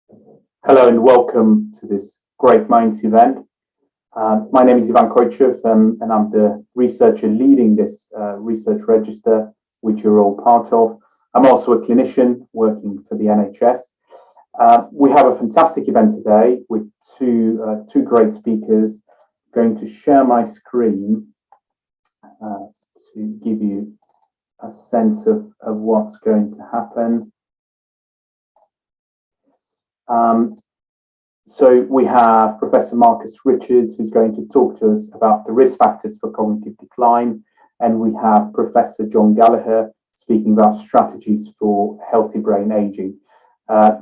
Hello and welcome to this Great Minds event. My name is Ivan Koichev, and I'm the researcher leading this research register, which you're all part of. I'm also a clinician working for the NHS. We have a fantastic event today with two great speakers. I'm going to share my screen to give you a sense of what's going to happen. So we have Professor Marcus Richards, who's going to talk to us about the risk factors for cognitive decline. And we have Professor John Gallagher speaking about strategies for healthy brain aging.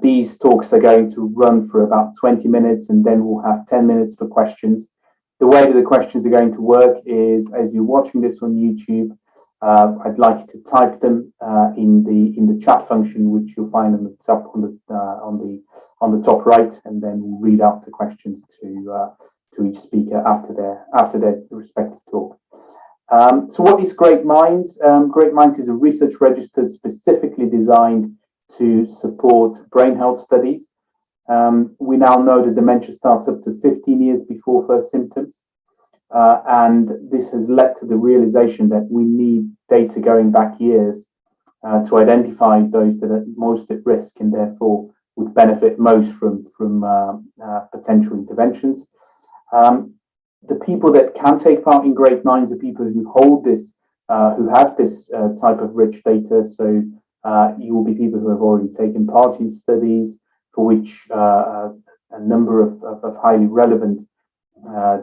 These talks are going to run for about 20 minutes, and then we'll have 10 minutes for questions. The way that the questions are going to work is, as you're watching this on YouTube, I'd like you to type them in the chat function, which you'll find on the top on the top right, and then we'll read out the questions to each speaker after their respective talk. So what is Great Minds? Great Minds is a research register specifically designed to support brain health studies. We now know that dementia starts up to 15 years before first symptoms. And this has led to the realization that we need data going back years to identify those that are most at risk and therefore would benefit most from potential interventions. The people that can take part in Great Minds are people who hold this, who have this type of rich data. So you will be people who have already taken part in studies for which a number of highly relevant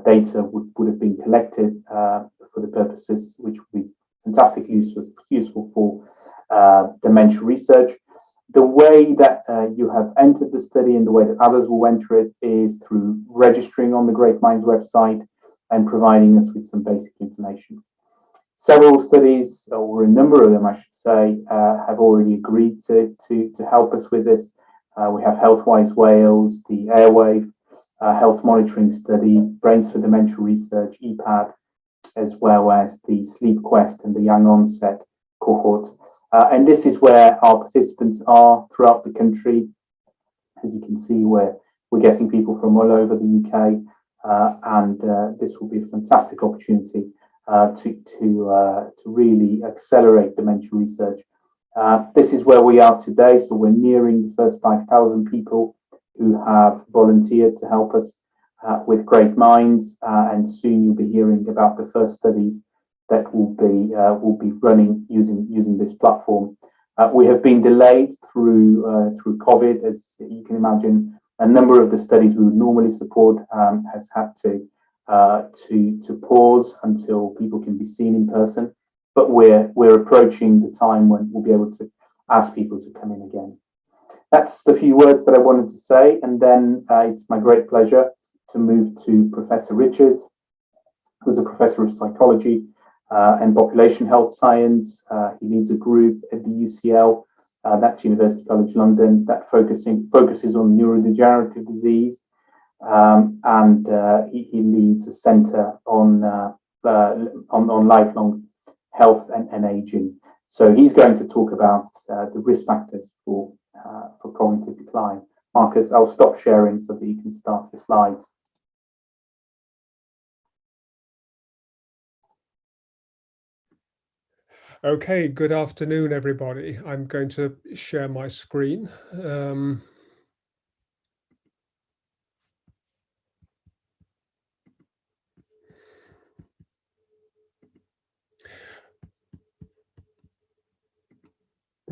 data would have been collected for the purposes which would be fantastically useful for dementia research. The way that you have entered the study and the way that others will enter it is through registering on the Great Minds website and providing us with some basic information. Several studies, or a number of them, I should say, have already agreed to help us with this. We have Healthwise Wales, the Airwave Health Monitoring Study, Brains for Dementia Research, EPAD, as well as the Sleep Quest and the Young Onset cohort. And this is where our participants are throughout the country. As you can see, we're getting people from all over the UK, and this will be a fantastic opportunity to really accelerate dementia research. This is where we are today, so we're nearing the first 5,000 people who have volunteered to help us with Great Minds, and soon you'll be hearing about the first studies that will be running using this platform. We have been delayed through COVID, as you can imagine. A number of the studies we would normally support has had to pause until people can be seen in person. But we're approaching the time when we'll be able to ask people to come in again. That's the few words that I wanted to say, and then it's my great pleasure to move to Professor Richards, who's a professor of psychology and population health science. He leads a group at the UCL, that's University College London, that focuses on neurodegenerative disease, and he leads a centre on lifelong health and aging. So he's going to talk about the risk factors for cognitive decline. Marcus, I'll stop sharing so that you can start your slides. Okay, good afternoon, everybody. I'm going to share my screen.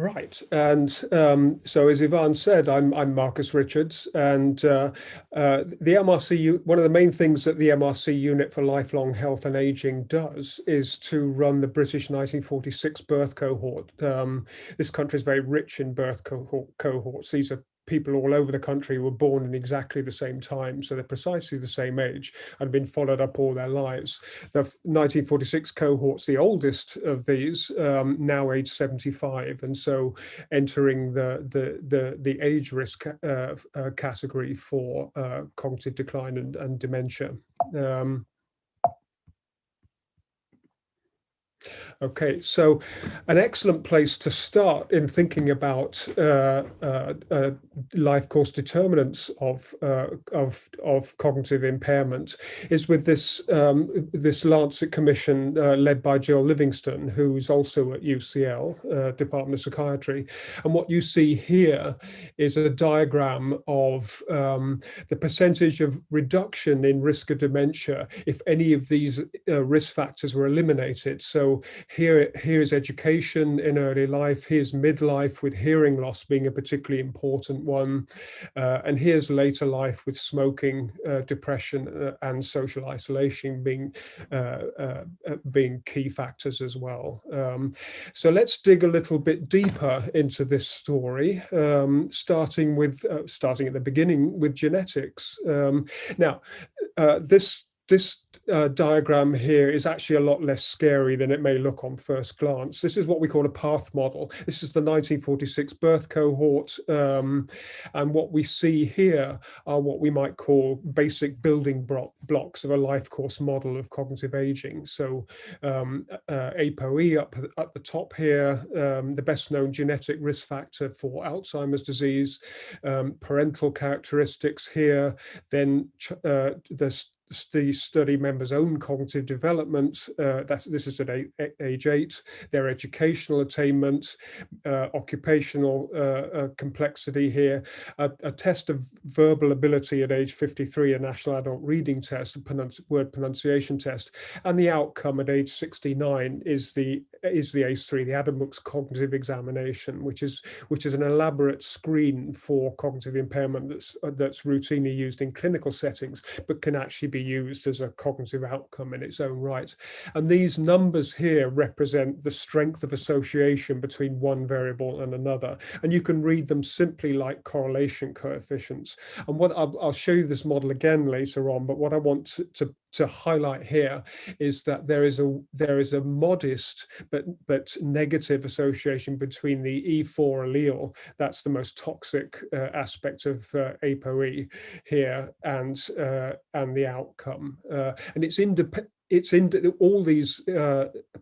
Right, and so as Ivan said, I'm Marcus Richards, and the MRC, one of the main things that the MRC Unit for Lifelong Health and Aging does is to run the British 1946 birth cohort. This country is very rich in birth cohorts. These are people all over the country were born in exactly the same time, so they're precisely the same age and been followed up all their lives. The 1946 cohort's the oldest of these, now age 75, and so entering the age risk category for cognitive decline and dementia. Okay, so an excellent place to start in thinking about life course determinants of cognitive impairment is with this Lancet Commission led by Jill Livingston, who's also at UCL Department of Psychiatry. And what you see here is a diagram of the percentage of reduction in risk of dementia if any of these risk factors were eliminated. So here's education in early life, here's midlife with hearing loss being a particularly important one, and here's later life with smoking, depression, and social isolation being key factors as well. So let's dig a little bit deeper into this story, starting at the beginning with genetics. Now, this diagram here is actually a lot less scary than it may look on first glance. This is what we call a path model. This is the 1946 birth cohort. And what we see here are what we might call basic building blocks of a life course model of cognitive aging. So APOE up at the top here, the best known genetic risk factor for Alzheimer's disease, parental characteristics here, then the study members' own cognitive development, this is at age 8, their educational attainment, occupational complexity here, a test of verbal ability at age 53, a national adult reading test, a word pronunciation test, and the outcome at age 69 is the ACE3, the Adam Book's cognitive examination, which is an elaborate screen for cognitive impairment that's routinely used in clinical settings, but can actually be used as a cognitive outcome in its own right. And these numbers here represent the strength of association between one variable and another. And you can read them simply like correlation coefficients. And what I'll show you this model again later on, but what I want to highlight here is that there is a modest but negative association between the E4 allele, that's the most toxic aspect of APOE here, and the outcome, and all these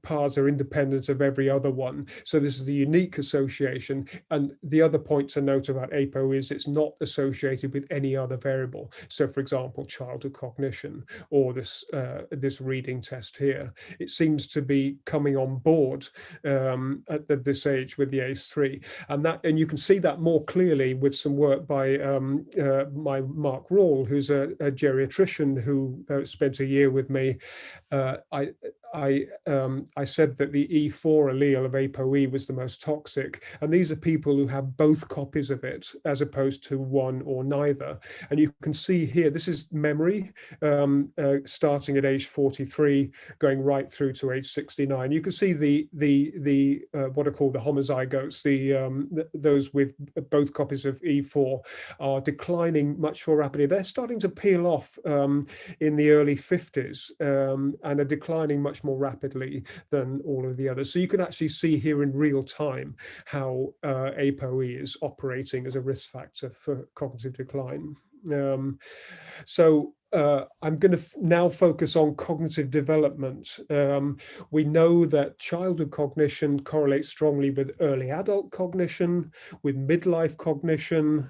paths are independent of every other one. So this is the unique association. And the other point to note about APOE is it's not associated with any other variable. So for example, childhood cognition or this reading test here. It seems to be coming on board at this age with the ACE3. And you can see that more clearly with some work by my Mark Rawle, who's a geriatrician who spent a year with me. I said that the E4 allele of APOE was the most toxic, and these are people who have both copies of it as opposed to one or neither. And you can see here, this is memory starting at age 43, going right through to age 69. You can see the what are called the homozygotes, those with both copies of E4 are declining much more rapidly. They're starting to peel off in the early 50s and are declining much more rapidly than all of the others. So you can actually see here in real time how APOE is operating as a risk factor for cognitive decline. So I'm going to now focus on cognitive development. We know that childhood cognition correlates strongly with early adult cognition, with midlife cognition,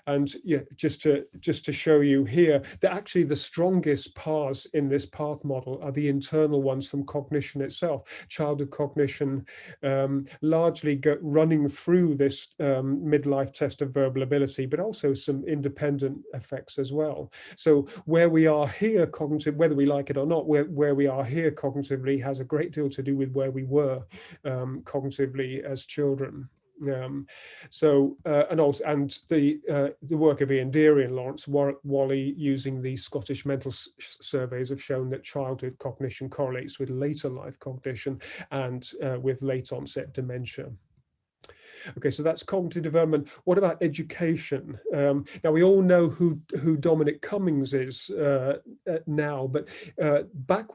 and yeah, just to show you here that actually the strongest paths in this path model are the internal ones from cognition itself. Childhood cognition largely running through this midlife test of verbal ability, but also some independent effects as well. So where we are here cognitive, whether we like it or not, where we are here cognitively has a great deal to do with where we were cognitively as children. And the work of Ian Deary and Lawrence Wally using the Scottish mental surveys have shown that childhood cognition correlates with later life cognition and with late onset dementia. Okay, so that's cognitive development. What about education? Now we all know who Dominic Cummings is now, but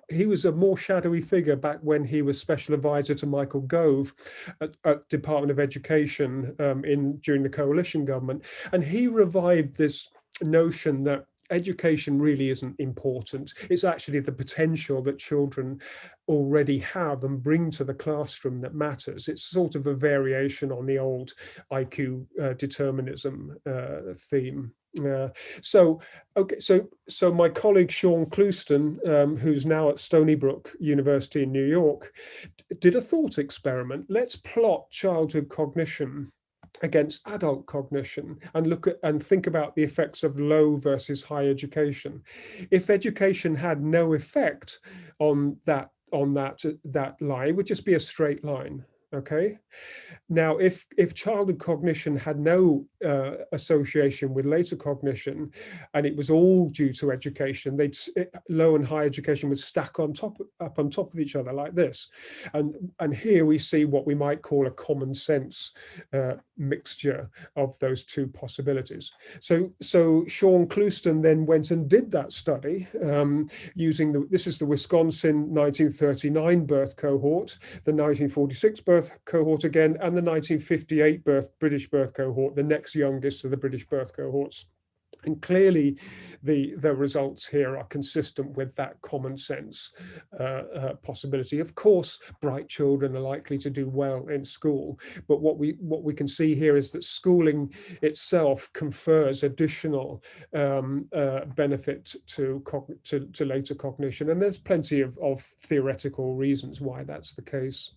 he was a more shadowy figure back when he was special advisor to Michael Gove at Department of Education during the coalition government, and he revived this notion that education really isn't important. It's actually the potential that children already have and bring to the classroom that matters. It's sort of a variation on the old IQ determinism theme. So my colleague Sean Clouston, who's now at Stony Brook University in New York, did a thought experiment. Let's plot childhood cognition against adult cognition and look at and think about the effects of low versus high education. If education had no effect on that line, it would just be a straight line. Okay. Now, if childhood cognition had no association with later cognition, and it was all due to education, low and high education would stack on top of each other like this, and here we see what we might call a common sense mixture of those two possibilities. So Sean Clouston then went and did that study using this is the Wisconsin 1939 birth cohort, the 1946 birth cohort again, and the 1958 British birth cohort, the next youngest of the British birth cohorts. And clearly, the results here are consistent with that common sense possibility. Of course, bright children are likely to do well in school, but what we can see here is that schooling itself confers additional benefit to later cognition, and there's plenty of theoretical reasons why that's the case.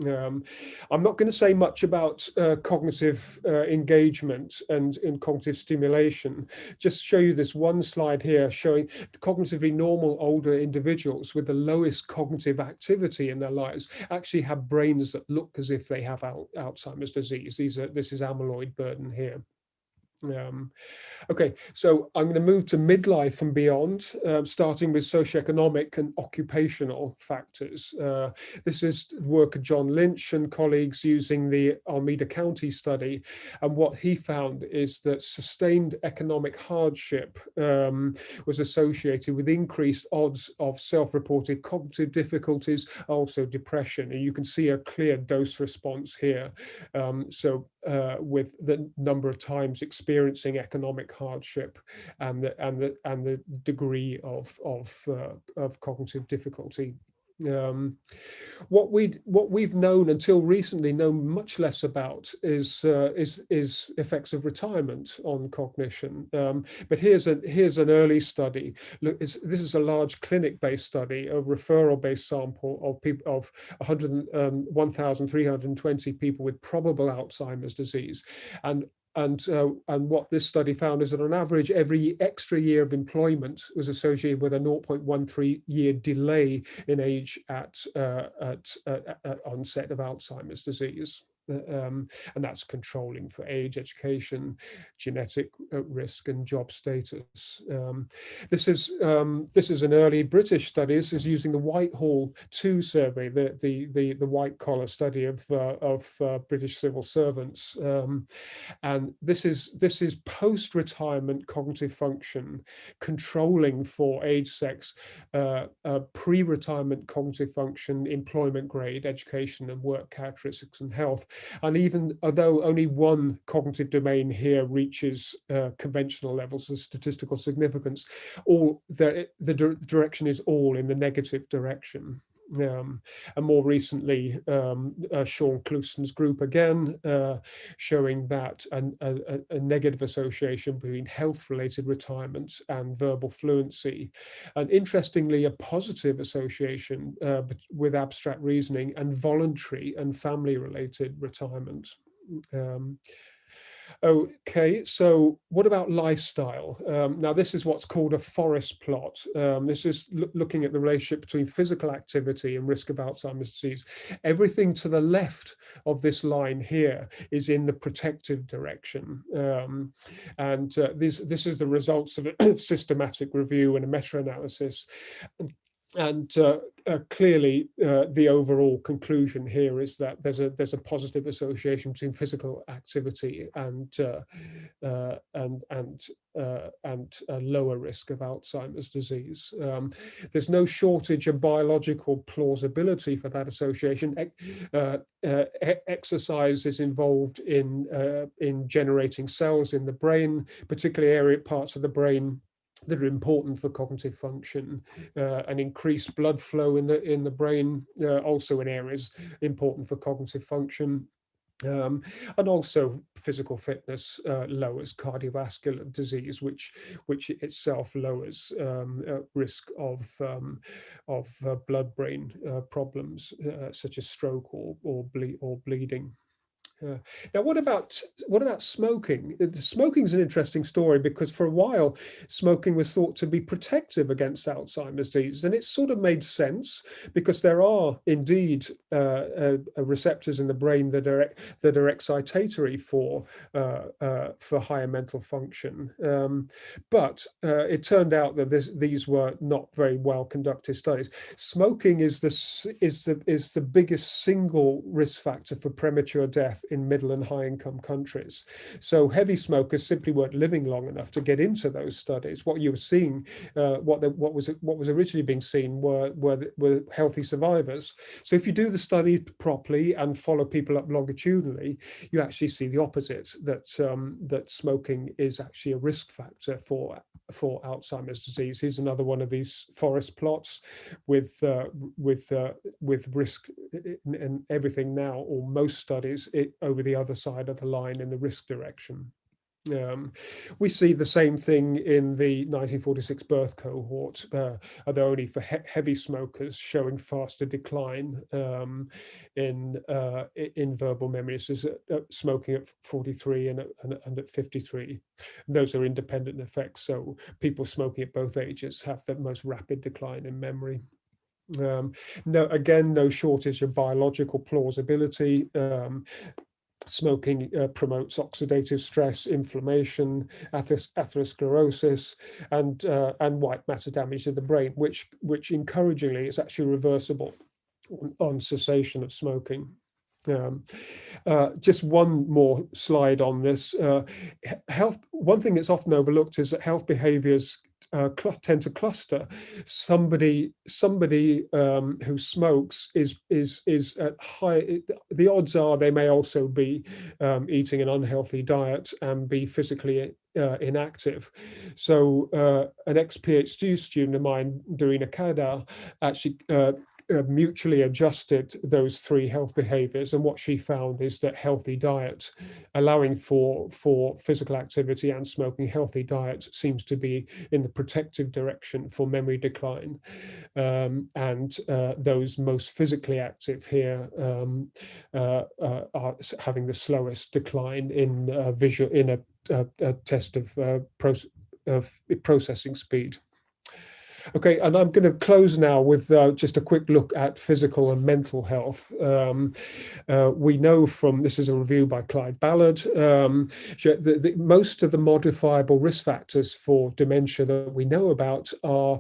I'm not going to say much about cognitive engagement and in cognitive stimulation. Just show you this one slide here showing cognitively normal older individuals with the lowest cognitive activity in their lives actually have brains that look as if they have Alzheimer's disease. This is amyloid burden here. Okay, so I'm going to move to midlife and beyond, starting with socioeconomic and occupational factors. This is work of John Lynch and colleagues using the Alameda County study. And what he found is that sustained economic hardship was associated with increased odds of self-reported cognitive difficulties, also depression. And you can see a clear dose response here. With the number of times experiencing economic hardship and the degree of cognitive difficulty. What we've known until recently known much less about is effects of retirement on cognition. But here's an early study. Look, this is a large clinic-based study, a referral-based sample of people of 1,320 people with probable Alzheimer's disease, and what this study found is that on average, every extra year of employment was associated with a 0.13 year delay in age at onset of Alzheimer's disease. And that's controlling for age, education, genetic risk, and job status. This is an early British study. This is using the Whitehall 2 survey, the white collar study of British civil servants, and this is post-retirement cognitive function, controlling for age, sex, pre-retirement cognitive function, employment grade, education and work characteristics, and health. And even although only one cognitive domain here reaches conventional levels of statistical significance, the direction is all in the negative direction. And more recently, Sean Clouston's group again, showing that a negative association between health-related retirement and verbal fluency, and interestingly, a positive association with abstract reasoning and voluntary and family-related retirement. Okay, so what about lifestyle? Now, this is what's called a forest plot. This is looking at the relationship between physical activity and risk of Alzheimer's disease. Everything to the left of this line here is in the protective direction. This is the results of a systematic review and a meta-analysis. And clearly, the overall conclusion here is that there's a positive association between physical activity and a lower risk of Alzheimer's disease. There's no shortage of biological plausibility for that association. Exercise is involved in generating cells in the brain, particularly parts of the brain that are important for cognitive function, and increased blood flow in the brain, also in areas important for cognitive function. And also physical fitness lowers cardiovascular disease, which itself lowers risk of blood-brain problems such as stroke or bleeding. Now, what about smoking? Smoking is an interesting story because for a while, smoking was thought to be protective against Alzheimer's disease, and it sort of made sense because there are indeed receptors in the brain that are excitatory for higher mental function. But it turned out that these were not very well conducted studies. Smoking is the biggest single risk factor for premature death in middle and high income countries. So heavy smokers simply weren't living long enough to get into those studies. What you were seeing, what was originally being seen were healthy survivors. So if you do the study properly and follow people up longitudinally, you actually see the opposite, that smoking is actually a risk factor for Alzheimer's disease. Here's another one of these forest plots with risk and everything now, or most studies, over the other side of the line in the risk direction. We see the same thing in the 1946 birth cohort, although only for heavy smokers, showing faster decline in verbal memory. This is smoking at 43 and at 53. Those are independent effects. So people smoking at both ages have the most rapid decline in memory. No shortage of biological plausibility. Smoking promotes oxidative stress, inflammation, atherosclerosis, and white matter damage to the brain, which encouragingly is actually reversible on cessation of smoking. Just one more slide on this. One thing that's often overlooked is that health behaviors tend to cluster. Somebody who smokes is at high. The odds are they may also be eating an unhealthy diet and be physically inactive. So an ex-PhD student of mine, Dorina Kadar, actually mutually adjusted those three health behaviors, and what she found is that healthy diet, allowing for physical activity and smoking, healthy diet seems to be in the protective direction for memory decline, and those most physically active here are having the slowest decline in a test of processing speed. Okay, and I'm going to close now with just a quick look at physical and mental health. We know from, this is a review by Clyde Ballard, most of the modifiable risk factors for dementia that we know about are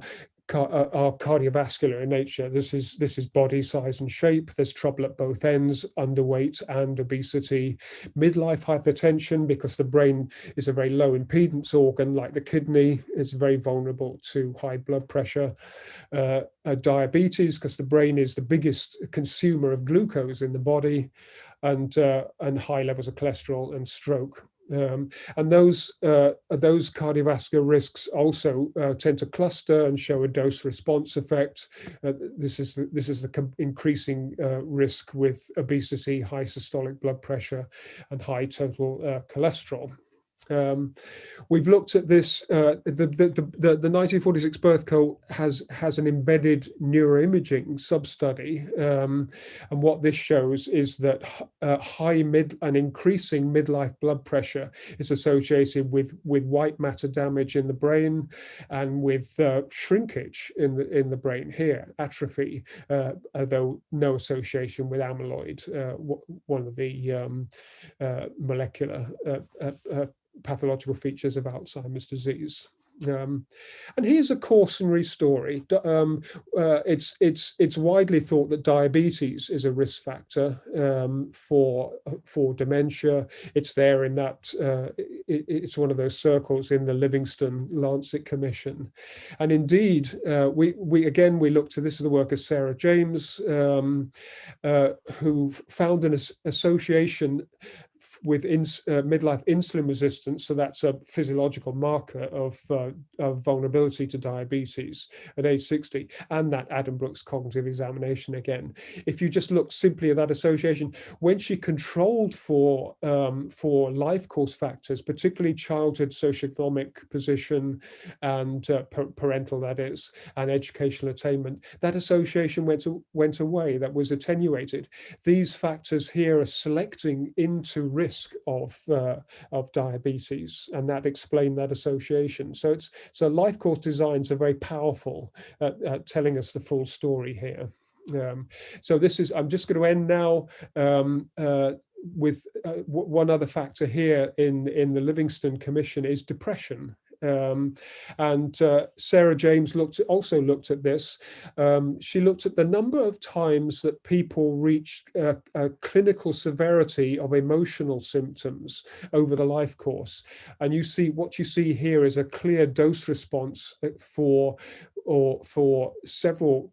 cardiovascular in nature. This is body size and shape. There's trouble at both ends, underweight and obesity, midlife hypertension, because the brain is a very low impedance organ, like the kidney, is very vulnerable to high blood pressure, diabetes, because the brain is the biggest consumer of glucose in the body, and high levels of cholesterol and stroke. And those cardiovascular risks also tend to cluster and show a dose response effect. This is the increasing risk with obesity, high systolic blood pressure, and high total cholesterol. We've looked at this. The 1946 birth cohort has an embedded neuroimaging sub-study, and what this shows is that high and increasing midlife blood pressure is associated with white matter damage in the brain and with shrinkage in the brain here, atrophy, although no association with amyloid, one of the molecular pathological features of Alzheimer's disease. And here's a cautionary story. It's widely thought that diabetes is a risk factor for dementia. It's there in that it's one of those circles in the Livingston Lancet Commission, and indeed we look to, this is the work of Sarah James, who found an association midlife insulin resistance, so that's a physiological marker of vulnerability to diabetes at age 60, and that Adam Brooks cognitive examination again. If you just look simply at that association, when she controlled for life course factors, particularly childhood socioeconomic position and parental, that is, and educational attainment, that association went away. That was attenuated. These factors here are selecting into risk of diabetes, and that explained that association. So life course designs are very powerful at telling us the full story here. So I'm just going to end now with one other factor here in the Livingston Commission is depression. And Sarah James also looked at this. She looked at the number of times that people reached a clinical severity of emotional symptoms over the life course. And what you see here is a clear dose response for several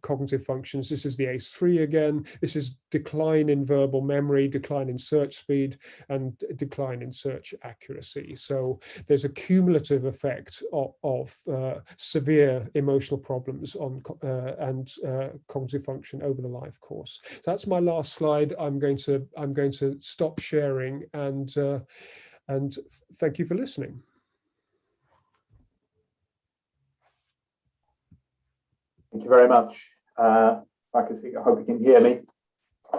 cognitive functions. This is the ACE3 again. This is decline in verbal memory, decline in search speed, and decline in search accuracy. So there's a cumulative effect of severe emotional problems on and cognitive function over the life course. So that's my last slide. I'm going to stop sharing and thank you for listening. Thank you very much. I hope you can hear me.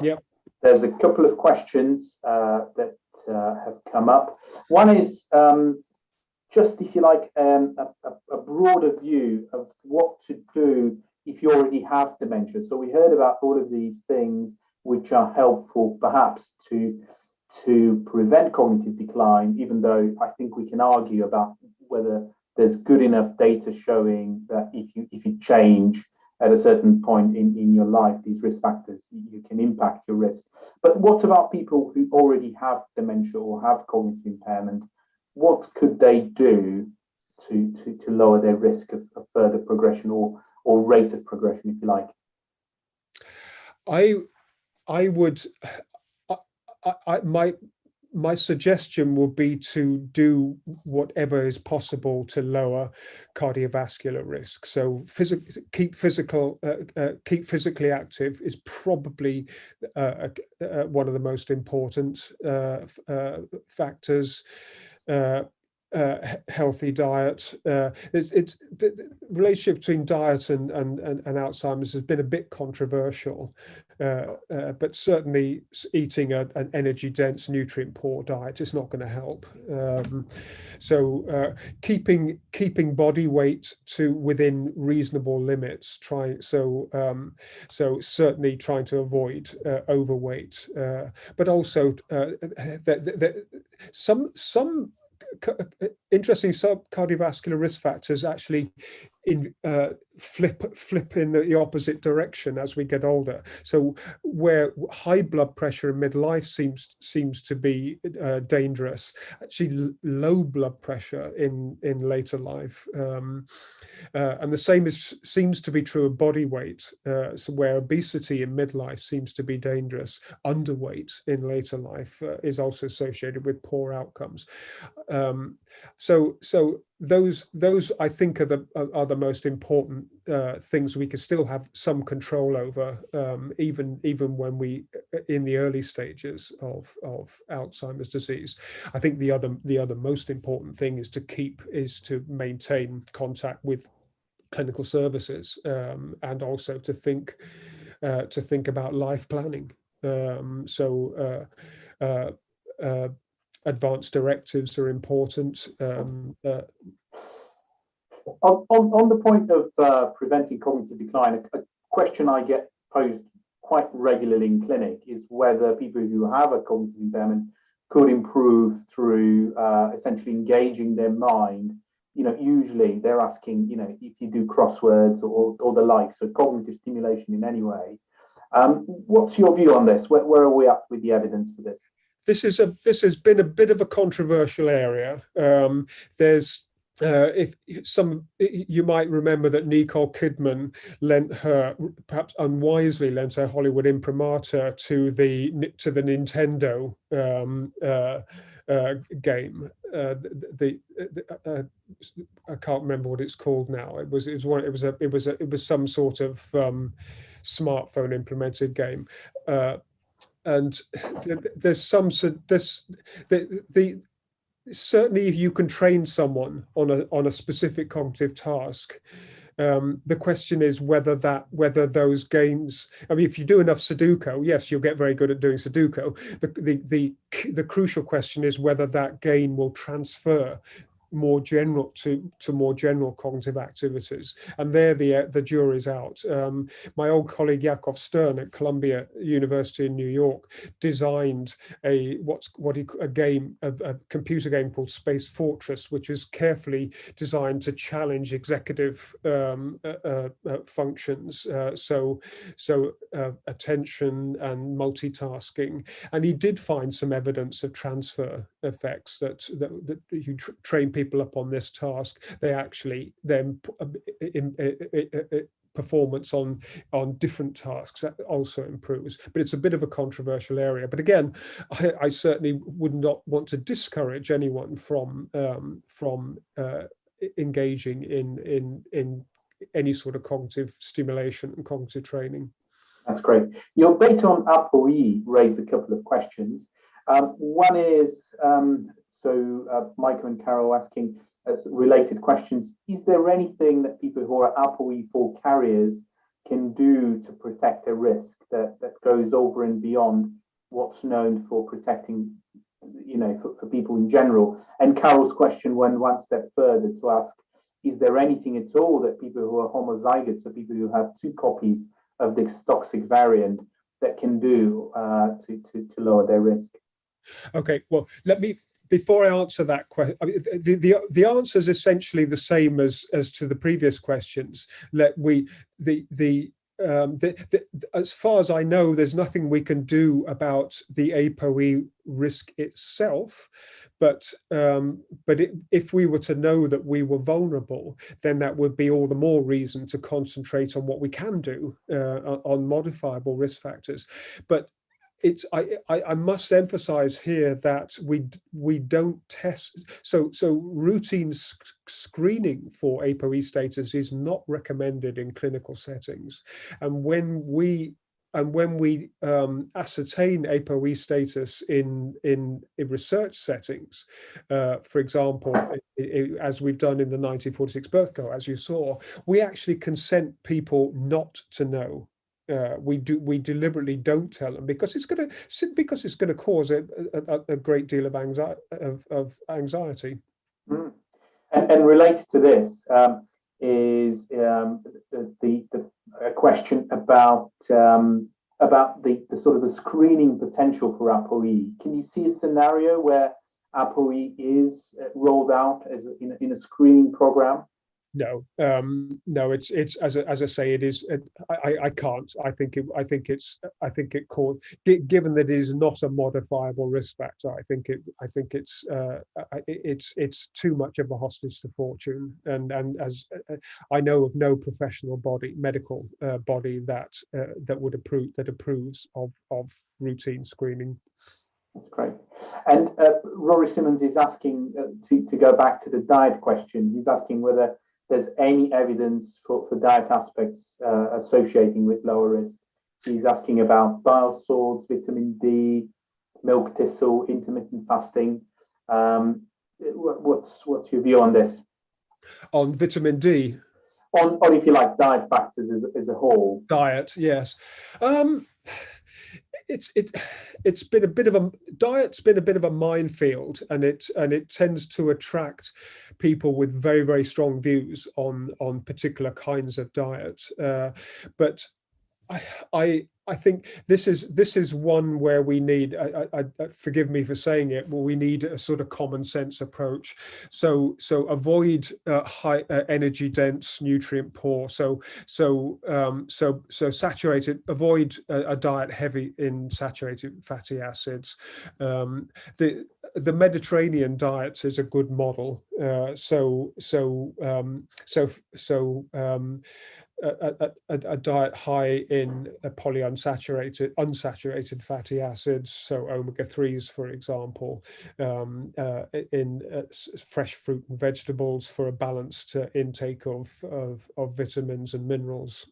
Yep. There's a couple of questions that have come up. One is just, if you like, a broader view of what to do if you already have dementia. So we heard about all of these things which are helpful perhaps to prevent cognitive decline, even though I think we can argue about whether there's good enough data showing that if you change at a certain point in your life, these risk factors, you can impact your risk. But what about people who already have dementia or have cognitive impairment? What could they do to lower their risk of further progression or rate of progression, if you like? My suggestion would be to do whatever is possible to lower cardiovascular risk. So keep physically active is probably one of the most important factors. Healthy diet. It's the relationship between diet and Alzheimer's has been a bit controversial, but certainly eating an energy-dense, nutrient-poor diet is not going to help. So keeping body weight to within reasonable limits. So certainly trying to avoid overweight, but also some interesting cardiovascular risk factors actually flip in the opposite direction as we get older. So where high blood pressure in midlife seems to be dangerous, actually low blood pressure in later life, and the same seems to be true of body weight. So where obesity in midlife seems to be dangerous, underweight in later life is also associated with poor outcomes. So those I think are the most important things we can still have some control over, even when we in the early stages of Alzheimer's disease. I think the other most important thing is to maintain contact with clinical services, and also to think about life planning. Advanced directives are important. On the point of preventing cognitive decline, a question I get posed quite regularly in clinic is whether people who have a cognitive impairment could improve through essentially engaging their mind. Usually they're asking, if you do crosswords or the like, so cognitive stimulation in any way. What's your view on this? Where are we at with the evidence for this? This has been a bit of a controversial area. There's if you might remember that Nicole Kidman perhaps unwisely lent her Hollywood imprimatur to the Nintendo game. I can't remember what it's called now. It was some sort of smartphone implemented game. And there's some the certainly if you can train someone on a specific cognitive task, the question is whether those games, I mean, if you do enough Sudoku, yes, you'll get very good at doing Sudoku. The crucial question is whether that gain will transfer more general to more general cognitive activities, and there the jury's out. My old colleague Yakov Stern at Columbia University in New York designed a computer game called Space Fortress, which is carefully designed to challenge executive functions, so attention and multitasking, and he did find some evidence of transfer effects that you train people up on this task, they actually then performance on different tasks that also improves. But it's a bit of a controversial area. But again, I certainly would not want to discourage anyone from engaging in any sort of cognitive stimulation and cognitive training. That's great. Your data on APOE raised a couple of questions. One is, Michael and Carol asking related questions. Is there anything that people who are APOE4 carriers can do to protect their risk that goes over and beyond what's known for protecting, for people in general? And Carol's question went one step further to ask, is there anything at all that people who are homozygotes, so people who have 2 copies of this toxic variant, that can do to lower their risk? Okay, well, before I answer that question, I mean, the answer is essentially the same as to the previous questions. As far as I know, there's nothing we can do about the APOE risk itself, but if we were to know that we were vulnerable, then that would be all the more reason to concentrate on what we can do on modifiable risk factors. But I must emphasize here that we don't test, so routine screening for APOE status is not recommended in clinical settings, and when we ascertain APOE status in research settings, for example, as we've done in the 1946 birth cohort, as you saw, we actually consent people not to know. We deliberately don't tell them because it's going to cause a great deal of anxiety. Mm. And related to this is a question about the sort of the screening potential for APOE. Can you see a scenario where APOE is rolled out as in a screening program? No, it's as I say, it is. I can't. I think it caught. Given that it is not a modifiable risk factor, I think it's too much of a hostage to fortune. And as I know of no professional medical body that approves of routine screening. That's great. And Rory Simmons is asking to go back to the diet question. He's asking whether there's any evidence for diet aspects associating with lower risk. He's asking about bile salts, vitamin D, milk thistle, intermittent fasting. What's your view on this? On vitamin D? On if you like, diet factors as a whole. Diet, yes. It's been a bit of a diet's been a bit of a minefield, and it tends to attract people with very, very strong views on particular kinds of diet. But I think this is one where we need, forgive me for saying it, but we need a sort of common sense approach. So avoid high energy dense, nutrient poor. So saturated. Avoid a diet heavy in saturated fatty acids. The Mediterranean diet is a good model. A diet high in unsaturated fatty acids, so omega-3s, for example, in fresh fruit and vegetables for a balanced intake of vitamins and minerals.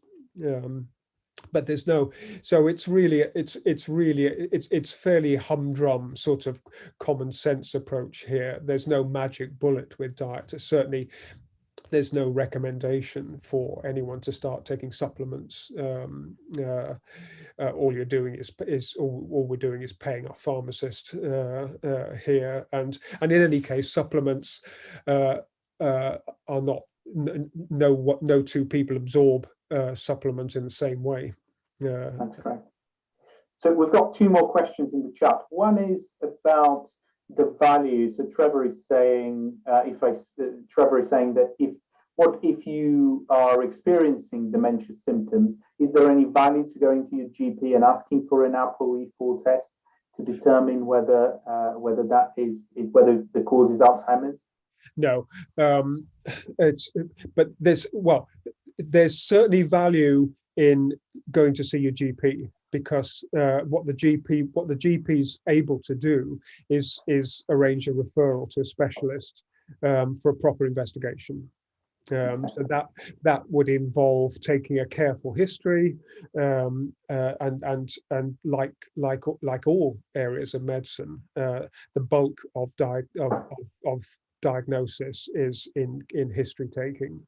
But there's no, so it's fairly humdrum sort of common sense approach here. There's no magic bullet with diet. Certainly there's no recommendation for anyone to start taking supplements. All you're doing all we're doing is paying our pharmacist here, and in any case, supplements are not. No two people absorb supplements in the same way. That's great. So we've got two more questions in the chat. One is about the value. So Trevor is saying, Trevor is saying that if you are experiencing dementia symptoms, is there any value to going to your GP and asking for an APOE4 test to determine whether the cause is Alzheimer's? No, but there's certainly value in going to see your GP, because what the GP is able to do is arrange a referral to a specialist for a proper investigation. So that would involve taking a careful history, and like all areas of medicine, the bulk of diagnosis is in history taking,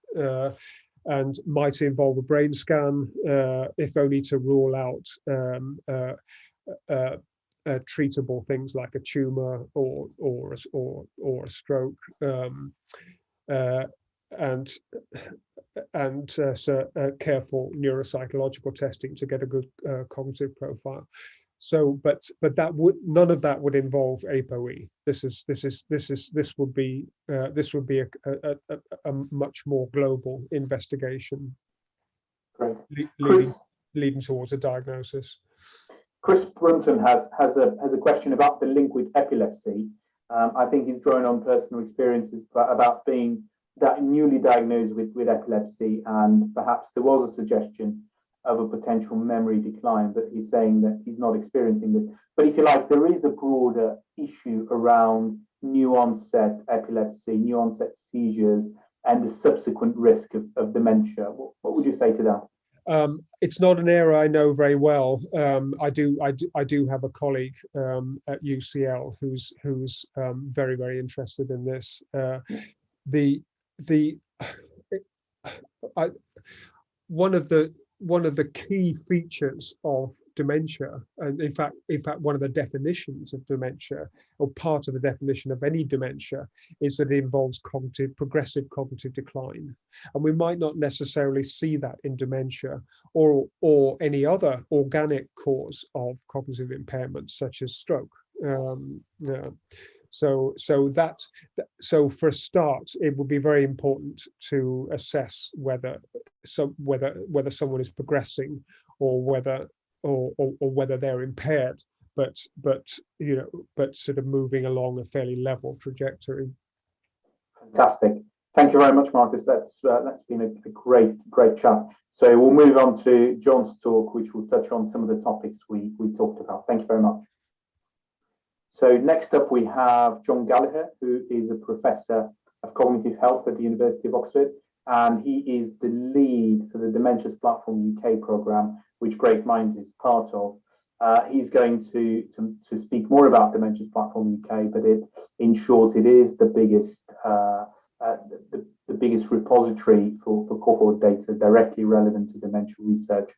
and might involve a brain scan, if only to rule out treatable things like a tumor or a stroke, and careful neuropsychological testing to get a good cognitive profile. So, but none of that would involve APOE. This would be a much more global investigation, leading towards a diagnosis. Chris Brunton has a question about the link with epilepsy. I think he's drawing on personal experiences about being newly diagnosed with epilepsy, and perhaps there was a suggestion of a potential memory decline, but he's saying that he's not experiencing this. But if you like, there is a broader issue around new onset epilepsy, new onset seizures, and the subsequent risk of dementia. What would you say to that? It's not an area I know very well. I do have a colleague at UCL who's very, very interested in this. One of the key features of dementia, and in fact one of the definitions of dementia, or part of the definition of any dementia, is that it involves progressive cognitive decline. And we might not necessarily see that in dementia or any other organic cause of cognitive impairment, such as stroke. So for a start, it would be very important to assess whether someone is progressing or whether they're impaired, but sort of moving along a fairly level trajectory. Fantastic. Thank you very much, Marcus. That's been a great chat. So we'll move on to John's talk, which will touch on some of the topics we talked about. Thank you very much. So next up, we have John Gallagher, who is a professor of cognitive health at the University of Oxford, and he is the lead for the Dementias Platform UK programme, which Great Minds is part of. He's going to speak more about Dementias Platform UK, but in short, it is the biggest repository for cohort data directly relevant to dementia research,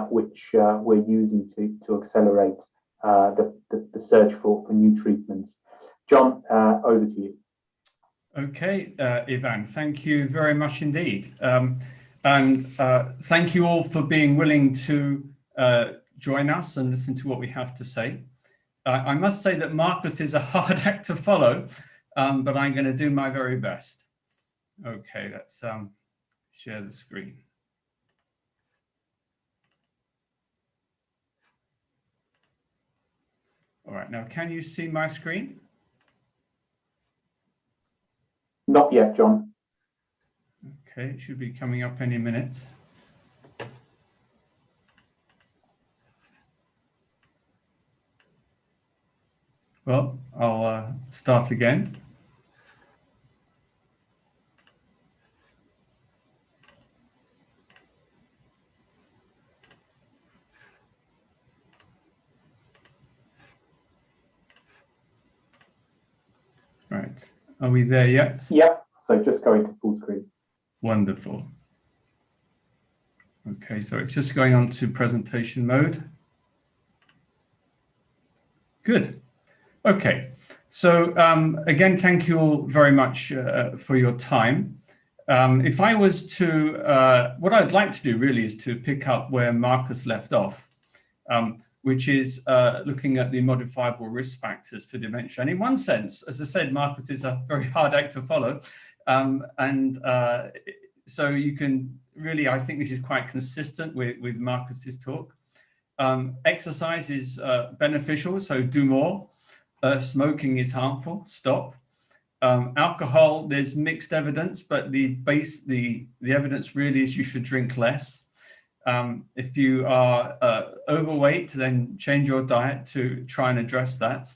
which we're using to accelerate the search for new treatments. John, over to you. Okay, Ivan, thank you very much indeed. And thank you all for being willing to join us and listen to what we have to say. I must say that Marcus is a hard act to follow, but I'm going to do my very best. Okay, let's share the screen. All right, now can you see my screen? Not yet, John. Okay, it should be coming up any minute. Well, I'll start again. Right, are we there yet? Yep, so just going to full screen. Wonderful. Okay, so it's just going on to presentation mode. Good. Okay, so again, thank you all very much for your time. If I was to, what I'd like to do really is to pick up where Marcus left off, which is looking at the modifiable risk factors for dementia. And in one sense, as I said, Marcus is a very hard act to follow. So you can really, I think this is quite consistent with Marcus's talk. Exercise is beneficial, so do more. Smoking is harmful, stop. Alcohol, there's mixed evidence, but the evidence really is you should drink less. If you are overweight, then change your diet to try and address that.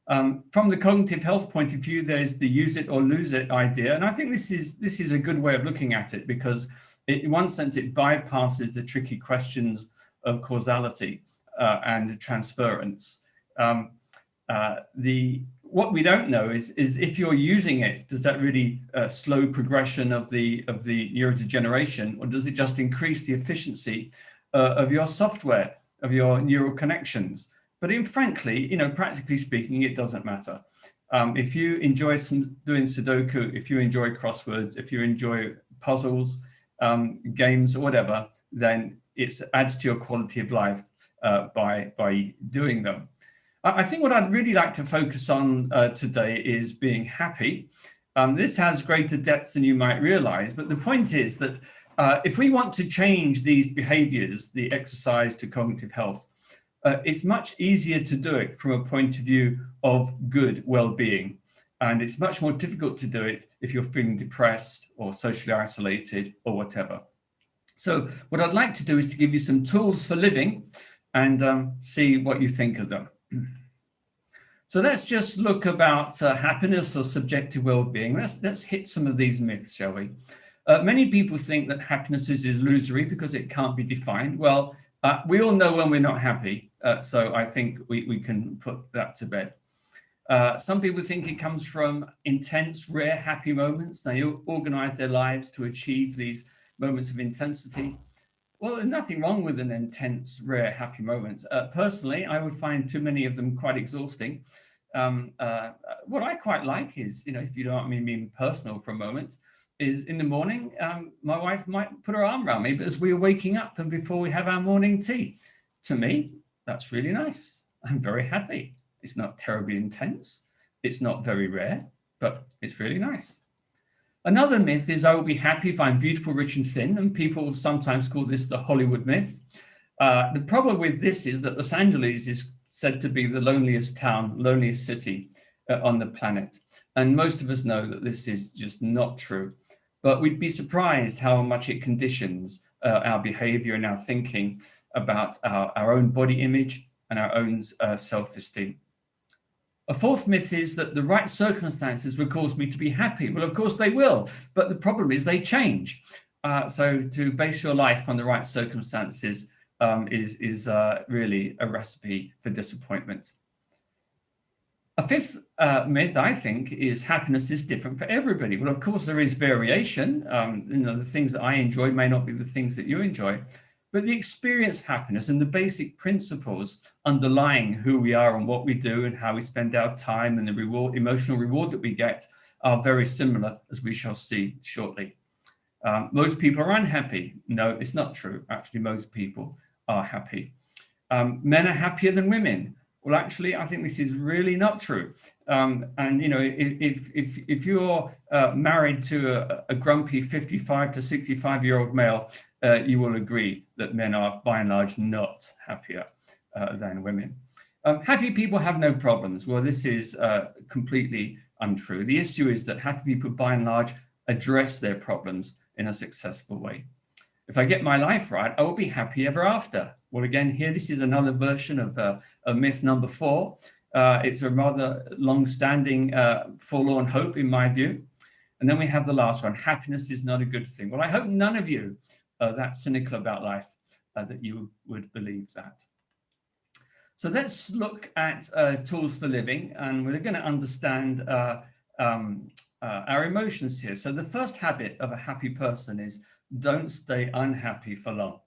From the cognitive health point of view, there's the use it or lose it idea. And I think this is a good way of looking at it, because in one sense, it bypasses the tricky questions of causality and transference. What we don't know is if you're using it, does that really slow progression of the neurodegeneration, or does it just increase the efficiency of your software, of your neural connections? But frankly, practically speaking, it doesn't matter. If you enjoy doing Sudoku, if you enjoy crosswords, if you enjoy puzzles, games, or whatever, then it adds to your quality of life by doing them. I think what I'd really like to focus on today is being happy. This has greater depth than you might realize, but the point is that if we want to change these behaviors, the exercise to cognitive health, it's much easier to do it from a point of view of good well-being. And it's much more difficult to do it if you're feeling depressed or socially isolated or whatever. So what I'd like to do is to give you some tools for living and see what you think of them. So let's just look about happiness or subjective well-being. Let's hit some of these myths, shall we? Many people think that happiness is illusory because it can't be defined. Well, we all know when we're not happy, so I think we can put that to bed. Some people think it comes from intense, rare, happy moments. They organize their lives to achieve these moments of intensity. Well, there's nothing wrong with an intense, rare, happy moment. Personally, I would find too many of them quite exhausting. What I quite like is, if you don't want me being personal for a moment, is in the morning, my wife might put her arm around me, but as we're waking up and before we have our morning tea. To me, that's really nice. I'm very happy. It's not terribly intense. It's not very rare, but it's really nice. Another myth is I will be happy if I'm beautiful, rich, and thin, and people sometimes call this the Hollywood myth. The problem with this is that Los Angeles is said to be the loneliest town, loneliest city on the planet. And most of us know that this is just not true. But we'd be surprised how much it conditions our behavior and our thinking about our own body image and our own self-esteem. A fourth myth is that the right circumstances will cause me to be happy. Well, of course they will, but the problem is they change. So to base your life on the right circumstances is really a recipe for disappointment. A fifth myth, I think, is happiness is different for everybody. Well, of course, there is variation. The things that I enjoy may not be the things that you enjoy. But the experienced happiness and the basic principles underlying who we are and what we do and how we spend our time and the emotional reward that we get are very similar, as we shall see shortly. Most people are unhappy. No, it's not true. Actually, most people are happy. Men are happier than women. Well, actually, I think this is really not true. And you know, if you're married to a grumpy 55 to 65-year-old male, you will agree that men are, by and large, not happier than women. Happy people have no problems. Well, this is completely untrue. The issue is that happy people, by and large, address their problems in a successful way. If I get my life right, I will be happy ever after. Well, again, here, this is another version of myth number 4. It's a rather long-standing forlorn hope, in my view. And then we have the last one: happiness is not a good thing. Well, I hope none of you are that cynical about life that you would believe that. So let's look at tools for living, and we're going to understand our emotions here. So the first habit of a happy person is don't stay unhappy for long.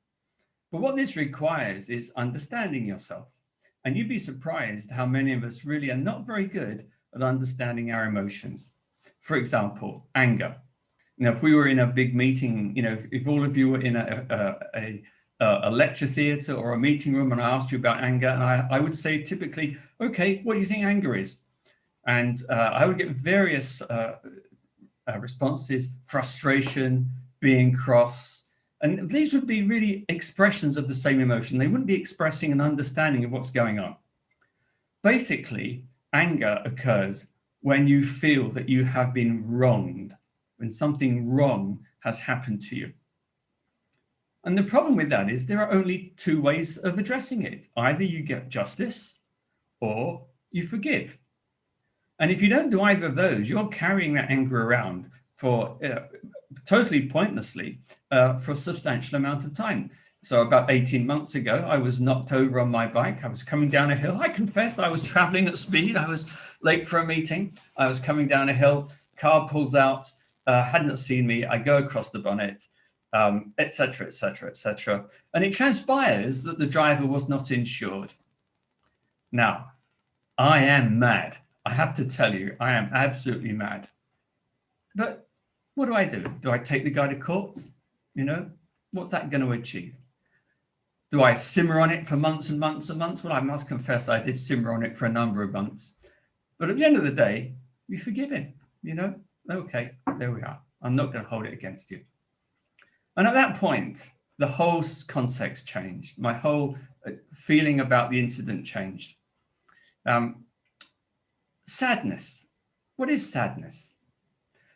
But what this requires is understanding yourself. And you'd be surprised how many of us really are not very good at understanding our emotions. For example, anger. Now, if we were in a big meeting, you know, if all of you were in a lecture theatre or a meeting room and I asked you about anger, and I would say typically, okay, what do you think anger is? And I would get various responses: frustration, being cross. And these would be really expressions of the same emotion. They wouldn't be expressing an understanding of what's going on. Basically, anger occurs when you feel that you have been wronged, when something wrong has happened to you. And the problem with that is there are only 2 ways of addressing it. Either you get justice or you forgive. And if you don't do either of those, you're carrying that anger around for totally pointlessly for a substantial amount of time. So about 18 months ago, I was knocked over on my bike. I was coming down a hill. I confess I was traveling at speed. I was late for a meeting. I was coming down a hill. Car pulls out, hadn't seen me. I go across the bonnet, etc., etc., etc. And it transpires that the driver was not insured. Now, I am mad. I have to tell you, I am absolutely mad. But what do? Do I take the guy to court? You know, what's that going to achieve? Do I simmer on it for months and months and months? Well, I must confess I did simmer on it for a number of months. But at the end of the day, you forgive him, you know? Okay, there we are. I'm not going to hold it against you. And at that point, the whole context changed. My whole feeling about the incident changed. Sadness. What is sadness?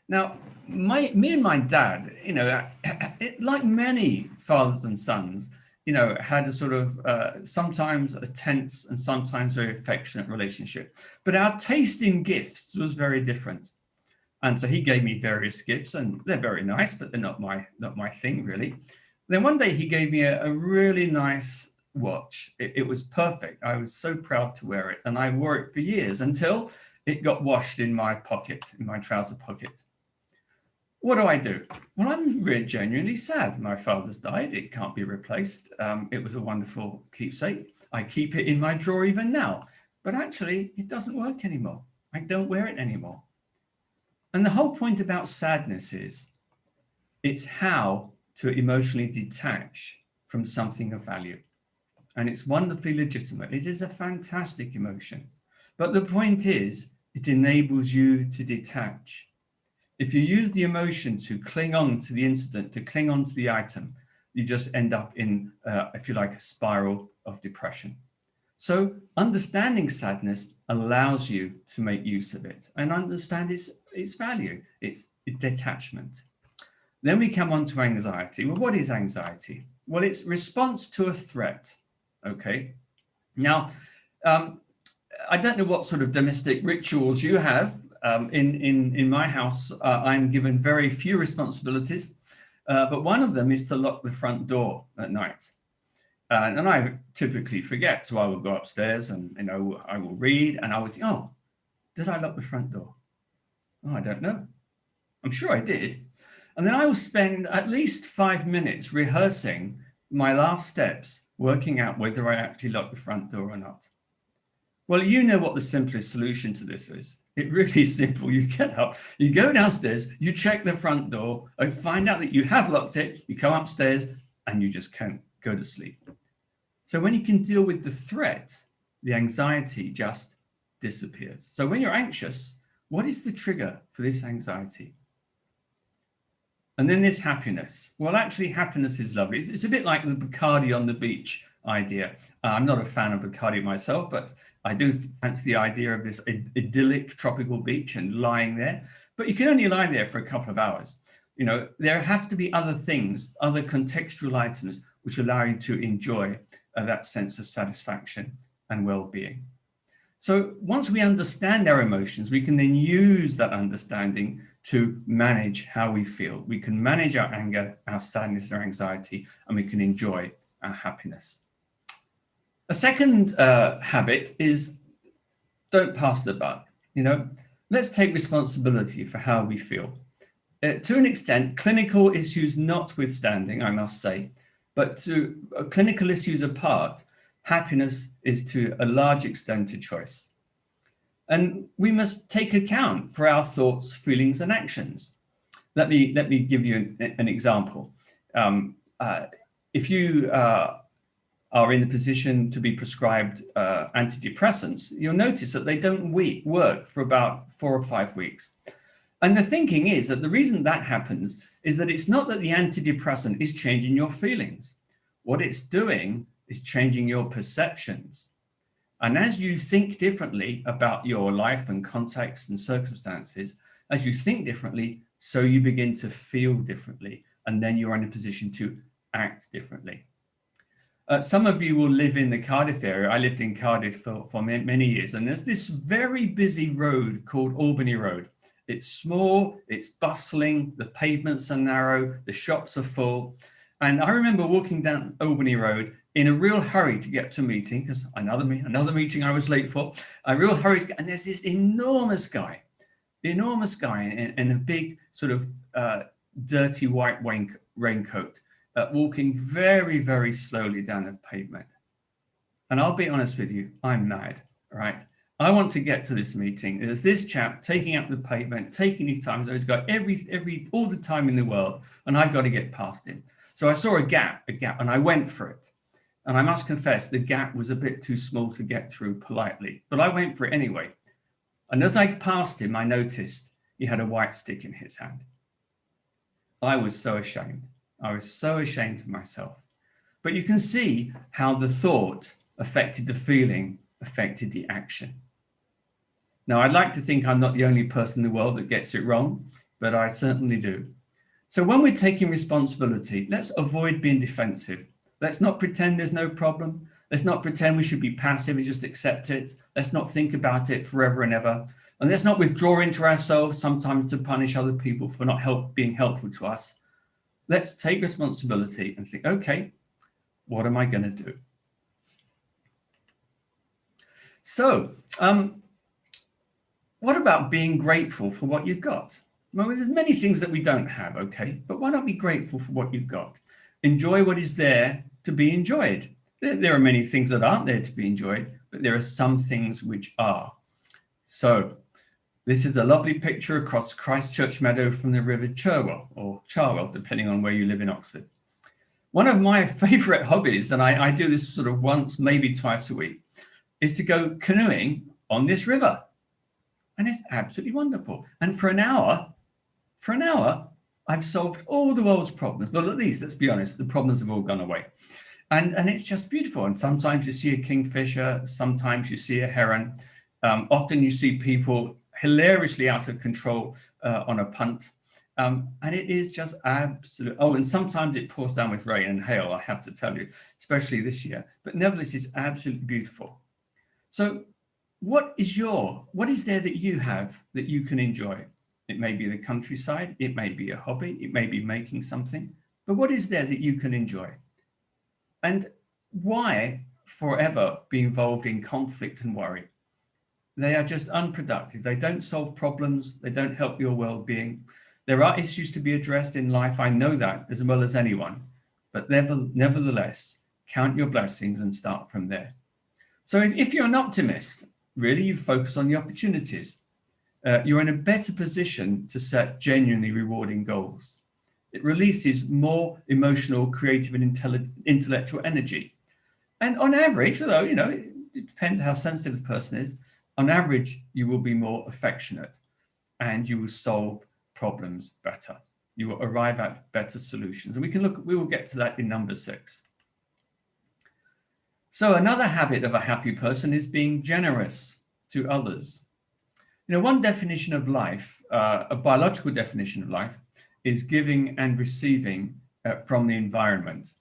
Now, me and my dad, you know, like many fathers and sons, you know, had a sort of sometimes a tense and sometimes very affectionate relationship. But our taste in gifts was very different. And so he gave me various gifts, and they're very nice, but they're not my thing, really. Then one day he gave me a really nice watch. It was perfect. I was so proud to wear it, and I wore it for years until it got washed in my pocket, in my trouser pocket. What do? Well, I'm really genuinely sad. My father's died. It can't be replaced. It was a wonderful keepsake. I keep it in my drawer even now, but actually it doesn't work anymore. I don't wear it anymore. And the whole point about sadness is it's how to emotionally detach from something of value. And it's wonderfully legitimate. It is a fantastic emotion. But the point is, it enables you to detach. If you use the emotion to cling on to the incident, to cling on to the item, you just end up in, if you like, a spiral of depression. So understanding sadness allows you to make use of it and understand its value, its detachment. Then we come on to anxiety. Well, what is anxiety? Well, it's response to a threat. Okay. Now, I don't know what sort of domestic rituals you have. In my house, I'm given very few responsibilities, but one of them is to lock the front door at night. And I typically forget, so I will go upstairs and, you know, I will read and I will think, oh, did I lock the front door? Oh, I don't know. I'm sure I did. And then I will spend at least 5 minutes rehearsing my last steps, working out whether I actually locked the front door or not. Well, you know what the simplest solution to this is. It really is simple. You get up, you go downstairs, you check the front door, and find out that you have locked it, you come upstairs, and you just can't go to sleep. So when you can deal with the threat, the anxiety just disappears. So when you're anxious, what is the trigger for this anxiety? And then there's happiness. Well, actually, happiness is lovely. It's a bit like the Bacardi on the beach idea. I'm not a fan of Bacardi myself, but I do fancy the idea of this idyllic tropical beach and lying there. But you can only lie there for a couple of hours. You know, there have to be other things, other contextual items, which allow you to enjoy that sense of satisfaction and well-being. So once we understand our emotions, we can then use that understanding to manage how we feel. We can manage our anger, our sadness, our anxiety, and we can enjoy our happiness. A second habit is don't pass the buck. You know, let's take responsibility for how we feel. To an extent, clinical issues notwithstanding, I must say, but to clinical issues apart, happiness is to a large extent a choice. And we must take account for our thoughts, feelings, and actions. Let me give you an example. If you are in the position to be prescribed antidepressants, you'll notice that they don't work for about 4 or 5 weeks. And the thinking is that the reason that happens is that it's not that the antidepressant is changing your feelings. What it's doing is changing your perceptions. And as you think differently about your life and context and circumstances, as you think differently, so you begin to feel differently, and then you're in a position to act differently. Some of you will live in the Cardiff area. I lived in Cardiff for many years, and there's this very busy road called Albany Road. It's small, it's bustling, the pavements are narrow, the shops are full. And I remember walking down Albany Road in a real hurry to get to a meeting, because another meeting I was late for, a real hurry, and there's this enormous guy in a big sort of dirty white raincoat, walking very, very slowly down the pavement. And I'll be honest with you, I'm mad, right? I want to get to this meeting. There's this chap taking up the pavement, taking his time. So he's got all the time in the world, and I've got to get past him. So I saw a gap, and I went for it. And I must confess, the gap was a bit too small to get through politely, but I went for it anyway. And as I passed him, I noticed he had a white stick in his hand. I was so ashamed. I was so ashamed of myself. But you can see how the thought affected the feeling, affected the action. Now, I'd like to think I'm not the only person in the world that gets it wrong, but I certainly do. So when we're taking responsibility, let's avoid being defensive. Let's not pretend there's no problem. Let's not pretend we should be passive and just accept it. Let's not think about it forever and ever. And let's not withdraw into ourselves sometimes to punish other people for not being helpful to us. Let's take responsibility and think, okay, what am I going to do? So, what about being grateful for what you've got? Well, there's many things that we don't have, okay? But why not be grateful for what you've got? Enjoy what is there to be enjoyed. There are many things that aren't there to be enjoyed, but there are some things which are. So, this is a lovely picture across Christchurch Meadow from the River Cherwell, or Charwell, depending on where you live in Oxford. One of my favourite hobbies, and I do this sort of once, maybe twice a week, is to go canoeing on this river. And it's absolutely wonderful. And for an hour, I've solved all the world's problems. Well, at least, let's be honest, the problems have all gone away. And it's just beautiful. And sometimes you see a kingfisher, sometimes you see a heron. Often you see people hilariously out of control on a punt. And it is just absolute. Oh, and sometimes it pours down with rain and hail, I have to tell you, especially this year. But nevertheless, it's absolutely beautiful. So what is there that you have that you can enjoy? It may be the countryside, it may be a hobby, it may be making something, but what is there that you can enjoy? And why forever be involved in conflict and worry? They are just unproductive. They don't solve problems. They don't help your well-being. There are issues to be addressed in life. I know that as well as anyone, but nevertheless, count your blessings and start from there. So if you're an optimist, really you focus on the opportunities. you're in a better position to set genuinely rewarding goals. It releases more emotional, creative, and intellectual energy. And on average, although, you know, it depends how sensitive the person is, on average, you will be more affectionate and you will solve problems better. You will arrive at better solutions. And we will get to that in number 6. So another habit of a happy person is being generous to others. You know, one definition of life, a biological definition of life, is giving and receiving from the environment.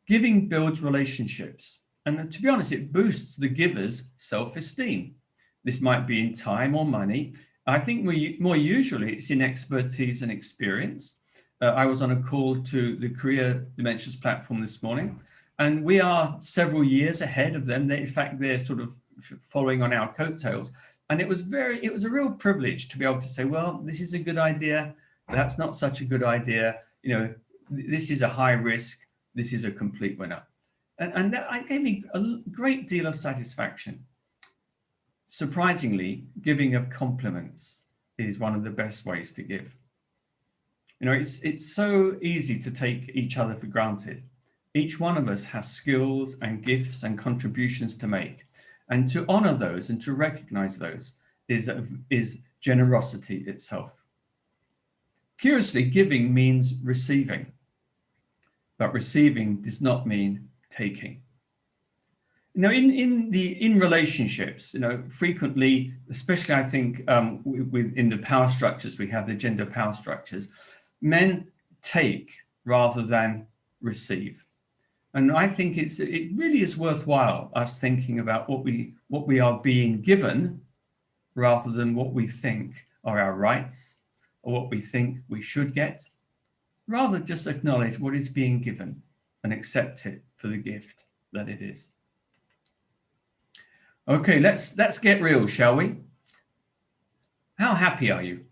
Giving builds relationships. And to be honest, it boosts the giver's self-esteem. This might be in time or money. I think more usually it's in expertise and experience. I was on a call to the Korea Dementias Platform this morning, and we are several years ahead of them. In fact, they're sort of following on our coattails. And it was a real privilege to be able to say, well, this is a good idea. That's not such a good idea. You know, this is a high risk. This is a complete winner. And that gave me a great deal of satisfaction. Surprisingly, giving of compliments is one of the best ways to give. You know, it's so easy to take each other for granted. Each one of us has skills and gifts and contributions to make. And to honor those and to recognize those is generosity itself. Curiously, giving means receiving, but receiving does not mean taking. You know, in relationships, you know, frequently, especially I think in the power structures, we have the gender power structures, men take rather than receive. And I think it really is worthwhile us thinking about what we are being given rather than what we think are our rights or what we think we should get. Rather just acknowledge what is being given and accept it for the gift that it is. Okay, let's get real, shall we? How happy are you?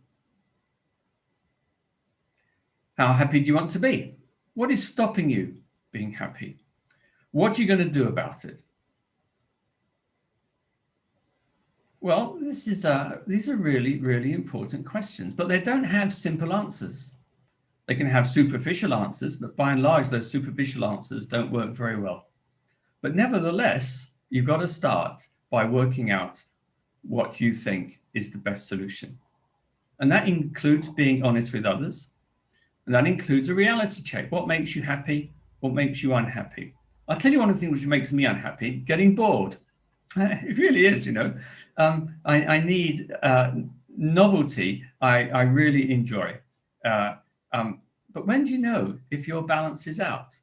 How happy do you want to be? What is stopping you being happy? What are you going to do about it? Well, these are really, really important questions, but they don't have simple answers. They can have superficial answers, but by and large, those superficial answers don't work very well. But nevertheless, you've got to start by working out what you think is the best solution. And that includes being honest with others. And that includes a reality check. What makes you happy? What makes you unhappy? I'll tell you one of the things which makes me unhappy, getting bored. It really is, you know. I need novelty. I really enjoy. But when do you know if your balance is out?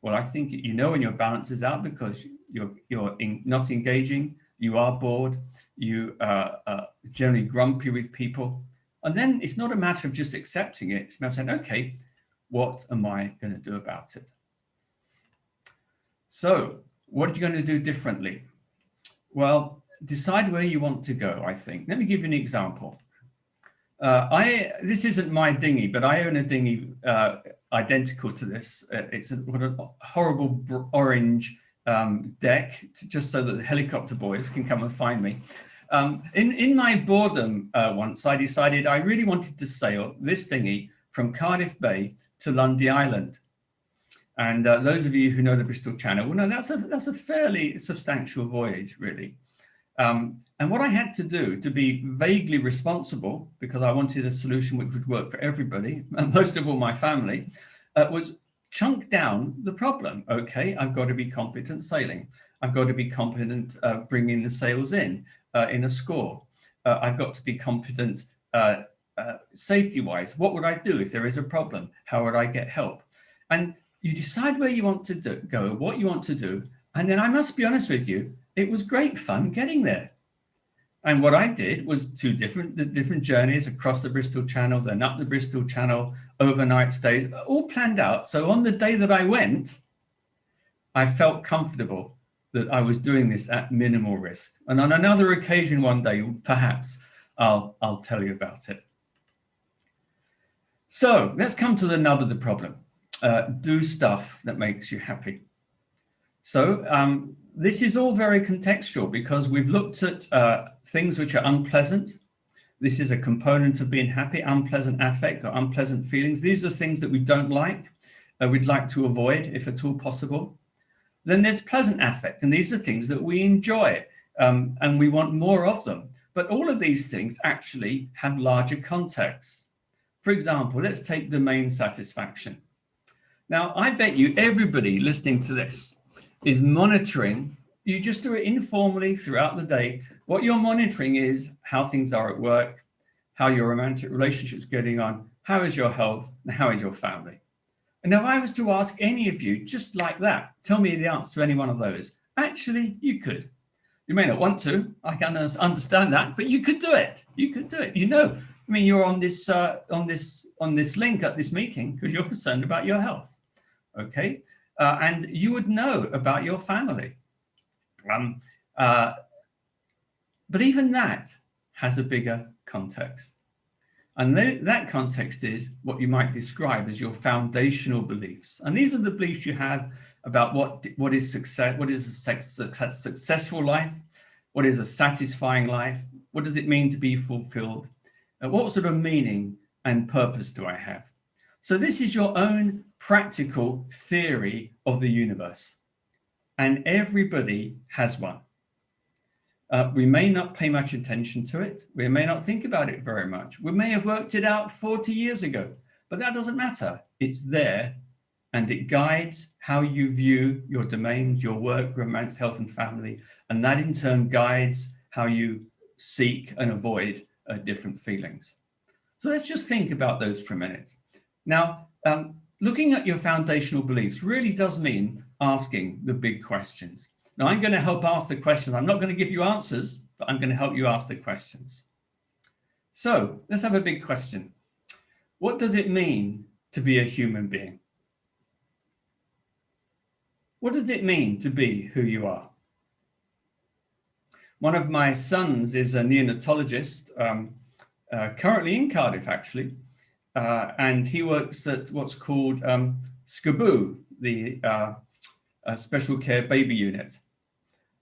Well, I think you know when your balance is out because you're not engaging, you are bored, you are generally grumpy with people. And then it's not a matter of just accepting it. It's a matter of saying, okay, what am I going to do about it? So what are you going to do differently? Well, decide where you want to go, I think. Let me give you an example. This isn't my dinghy, but I own a dinghy identical to this. It's a horrible orange deck, just so that the helicopter boys can come and find me. In my boredom once, I decided I really wanted to sail this dinghy from Cardiff Bay to Lundy Island. And those of you who know the Bristol Channel will know that's a fairly substantial voyage, really. And what I had to do to be vaguely responsible, because I wanted a solution which would work for everybody, and most of all my family, was chunk down the problem. Okay, I've got to be competent sailing. I've got to be competent bringing the sails in a score. I've got to be competent safety-wise. What would I do if there is a problem? How would I get help? And you decide where you want to go, what you want to do. And then I must be honest with you, it was great fun getting there. And what I did was the different journeys across the Bristol Channel, then up the Bristol Channel, overnight stays, all planned out. So on the day that I went, I felt comfortable that I was doing this at minimal risk. And on another occasion one day, perhaps I'll tell you about it. So let's come to the nub of the problem. Do stuff that makes you happy. So this is all very contextual because we've looked at things which are unpleasant. This is a component of being happy, unpleasant affect or unpleasant feelings. These are things that we don't like, we'd like to avoid if at all possible. Then there's pleasant affect, and these are things that we enjoy and we want more of them. But all of these things actually have larger contexts. For example, let's take domain satisfaction. Now, I bet you everybody listening to this is monitoring. You just do it informally throughout the day. What you're monitoring is how things are at work, how your romantic relationship's getting on, how is your health, and how is your family. And if I was to ask any of you just like that, tell me the answer to any one of those, actually, you could. You may not want to, I can understand that, but you could do it. You could do it. You know, I mean, you're on this link at this meeting because you're concerned about your health, okay? And you would know about your family. But even that has a bigger context. And that context is what you might describe as your foundational beliefs. And these are the beliefs you have about what is success, what is a successful life, what is a satisfying life, what does it mean to be fulfilled, what sort of meaning and purpose do I have? So this is your own practical theory of the universe. And everybody has one. We may not pay much attention to it. We may not think about it very much. We may have worked it out 40 years ago, but that doesn't matter. It's there, and it guides how you view your domains, your work, romance, health, and family. And that in turn guides how you seek and avoid different feelings. So let's just think about those for a minute. Now, looking at your foundational beliefs really does mean asking the big questions. Now, I'm going to help ask the questions. I'm not going to give you answers, but I'm going to help you ask the questions. So let's have a big question. What does it mean to be a human being? What does it mean to be who you are? One of my sons is a neonatologist, currently in Cardiff, actually, and he works at what's called SCBU, the special care baby unit.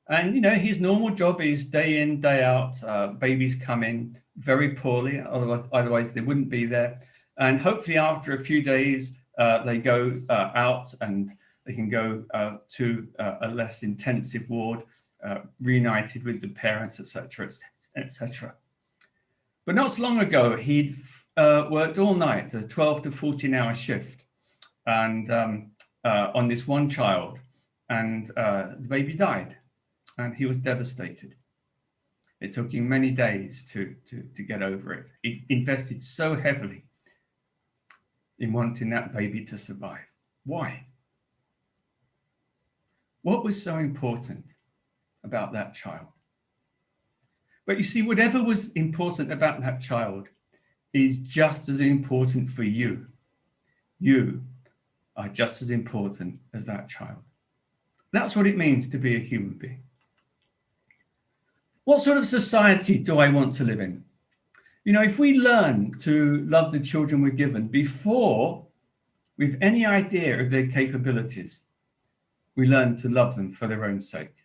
And, you know, his normal job is day in, day out. Babies come in very poorly, otherwise they wouldn't be there. And hopefully after a few days, they go out and they can go to a less intensive ward, reunited with the parents, etc., etc. But not so long ago, he'd worked all night, a 12 to 14-hour shift, and on this one child, and the baby died, and he was devastated. It took him many days to get over it. He invested so heavily in wanting that baby to survive. Why? What was so important about that child? But you see, whatever was important about that child is just as important for you. You are just as important as that child. That's what it means to be a human being. What sort of society do I want to live in? You know, if we learn to love the children we're given before we've any idea of their capabilities, we learn to love them for their own sake.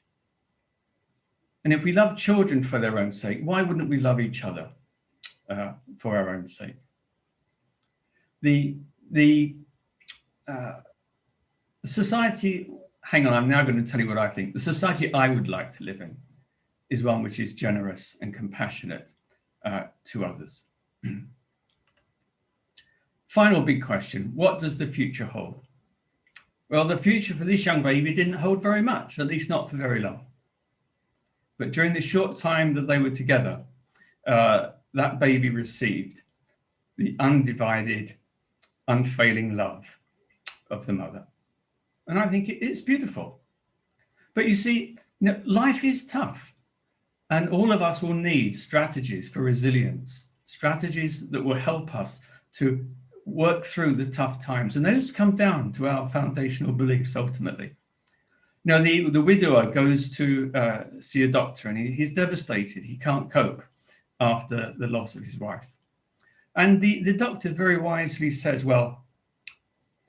And if we love children for their own sake, why wouldn't we love each other for our own sake? The society, hang on, I'm now going to tell you what I think. The society I would like to live in is one which is generous and compassionate to others. Final big question, what does the future hold? Well, the future for this young baby didn't hold very much, at least not for very long. But during the short time that they were together, that baby received the undivided, unfailing love of the mother. And I think it's beautiful. But you see, life is tough. And all of us will need strategies for resilience, strategies that will help us to work through the tough times. And those come down to our foundational beliefs ultimately. Now, the widower goes to see a doctor and he's devastated. He can't cope after the loss of his wife. And the doctor very wisely says, well,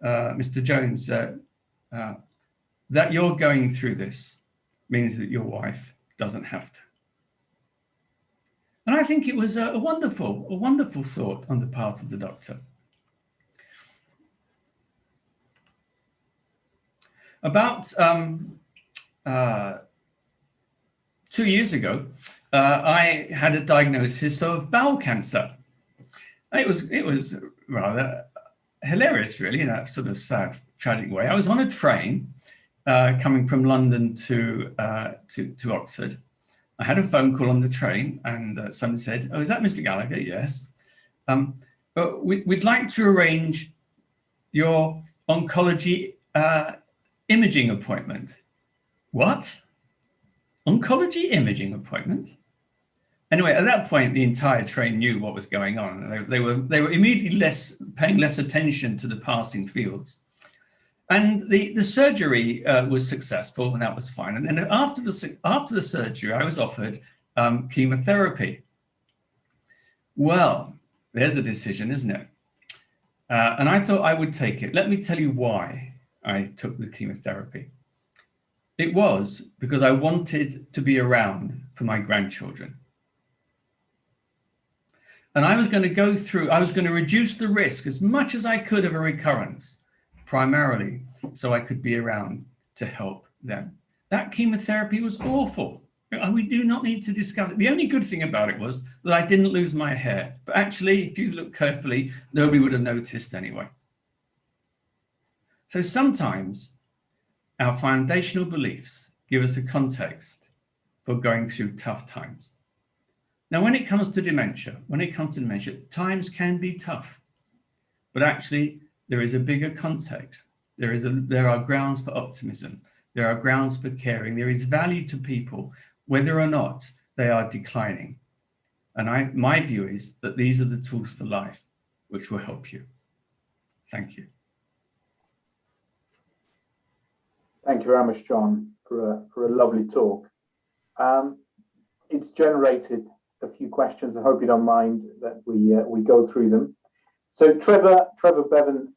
Mr. Jones, that you're going through this means that your wife doesn't have to. And I think it was a wonderful thought on the part of the doctor. About 2 years ago, I had a diagnosis of bowel cancer. It was rather hilarious, really, in that sort of sad, tragic way. I was on a train coming from London to Oxford. I had a phone call on the train, and someone said, "Oh, is that Mr. Gallagher?" Yes. But we'd like to arrange your oncology imaging appointment. What? Oncology imaging appointment? Anyway, at that point, the entire train knew what was going on. They were immediately paying less attention to the passing fields. And the surgery was successful, and that was fine. And then after the surgery, I was offered chemotherapy. Well, there's a decision, isn't it? And I thought I would take it. Let me tell you why I took the chemotherapy. It was because I wanted to be around for my grandchildren. And I was going to reduce the risk as much as I could of a recurrence, primarily so I could be around to help them. That chemotherapy was awful. We do not need to discuss it. The only good thing about it was that I didn't lose my hair. But actually, if you look carefully, nobody would have noticed anyway. So sometimes our foundational beliefs give us a context for going through tough times. Now, when it comes to dementia, times can be tough. But actually, there is a bigger context. There are grounds for optimism. There are grounds for caring. There is value to people, whether or not they are declining. And my view is that these are the tools for life, which will help you. Thank you. Thank you very much, John, for a lovely talk. It's generated a few questions. I hope you don't mind that we go through them. So Trevor Bevan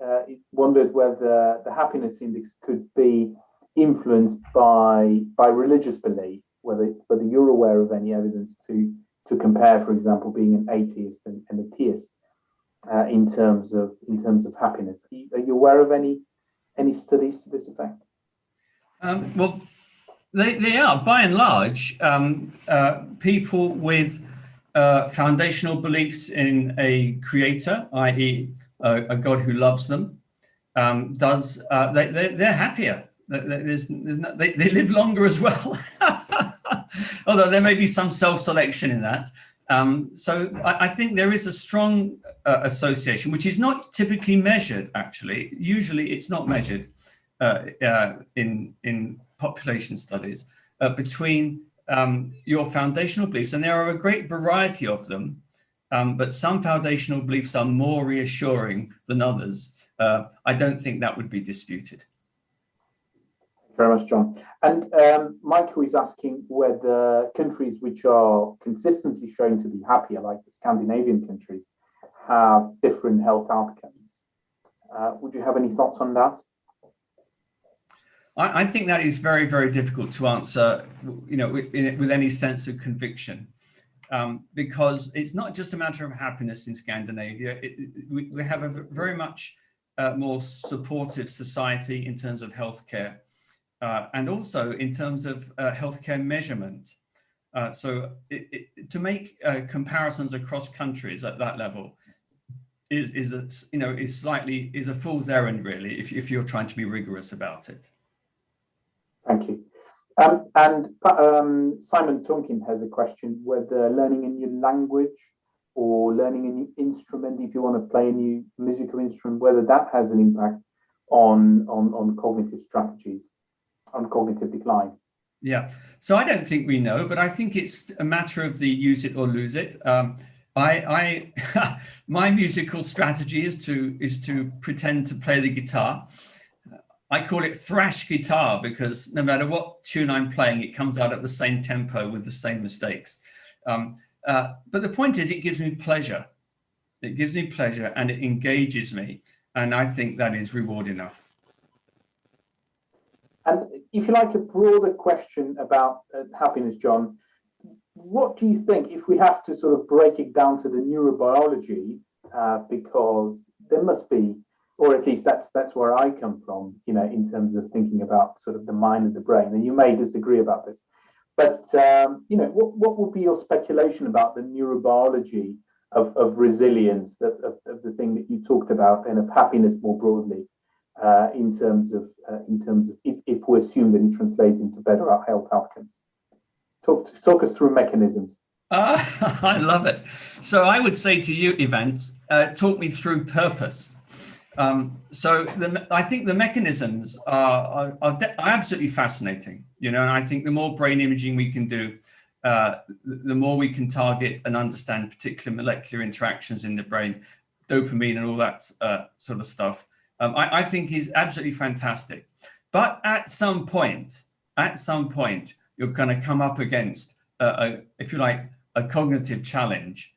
wondered whether the happiness index could be influenced by religious belief, whether you're aware of any evidence to compare, for example, being an atheist and a theist in terms of happiness. Are you aware of any studies to this effect? Well, they are, by and large, people with foundational beliefs in a creator, i.e. a God who loves them, they're happier. They live longer as well, although there may be some self-selection in that. So I think there is a strong association, which is not typically measured, actually. Usually it's not measured in population studies between your foundational beliefs, and there are a great variety of them, but some foundational beliefs are more reassuring than others. I don't think that would be disputed. Very much, John. And Michael is asking whether countries which are consistently shown to be happier, like the Scandinavian countries, have different health outcomes. Would you have any thoughts on that? I think that is very, very difficult to answer, with any sense of conviction, because it's not just a matter of happiness in Scandinavia. We have a very much more supportive society in terms of healthcare, and also in terms of healthcare measurement. So to make comparisons across countries at that level is a fool's errand, really, if you're trying to be rigorous about it. Thank you. And Simon Tonkin has a question whether learning a new language or learning a new instrument, if you want to play a new musical instrument, whether that has an impact on cognitive strategies, on cognitive decline. Yeah, so I don't think we know, but I think it's a matter of the use it or lose it. My musical strategy is to pretend to play the guitar. I call it thrash guitar because no matter what tune I'm playing, it comes out at the same tempo with the same mistakes. But the point is, it gives me pleasure. It gives me pleasure and it engages me. And I think that is reward enough. And if you like a broader question about happiness, John, what do you think, if we have to sort of break it down to the neurobiology, because there must be, or at least that's where I come from, you know, in terms of thinking about sort of the mind and the brain, and you may disagree about this, but you know, what would be your speculation about the neurobiology of resilience, of the thing that you talked about, and of happiness more broadly, in terms of if we assume that it translates into better health outcomes? Talk us through mechanisms. I love it. So I would say to you, Ivan, talk me through purpose. I think the mechanisms are absolutely fascinating, you know, and I think the more brain imaging we can do, the more we can target and understand particular molecular interactions in the brain, dopamine and all that sort of stuff, I think is absolutely fantastic. But at some point, you're going to come up against, if you like, a cognitive challenge,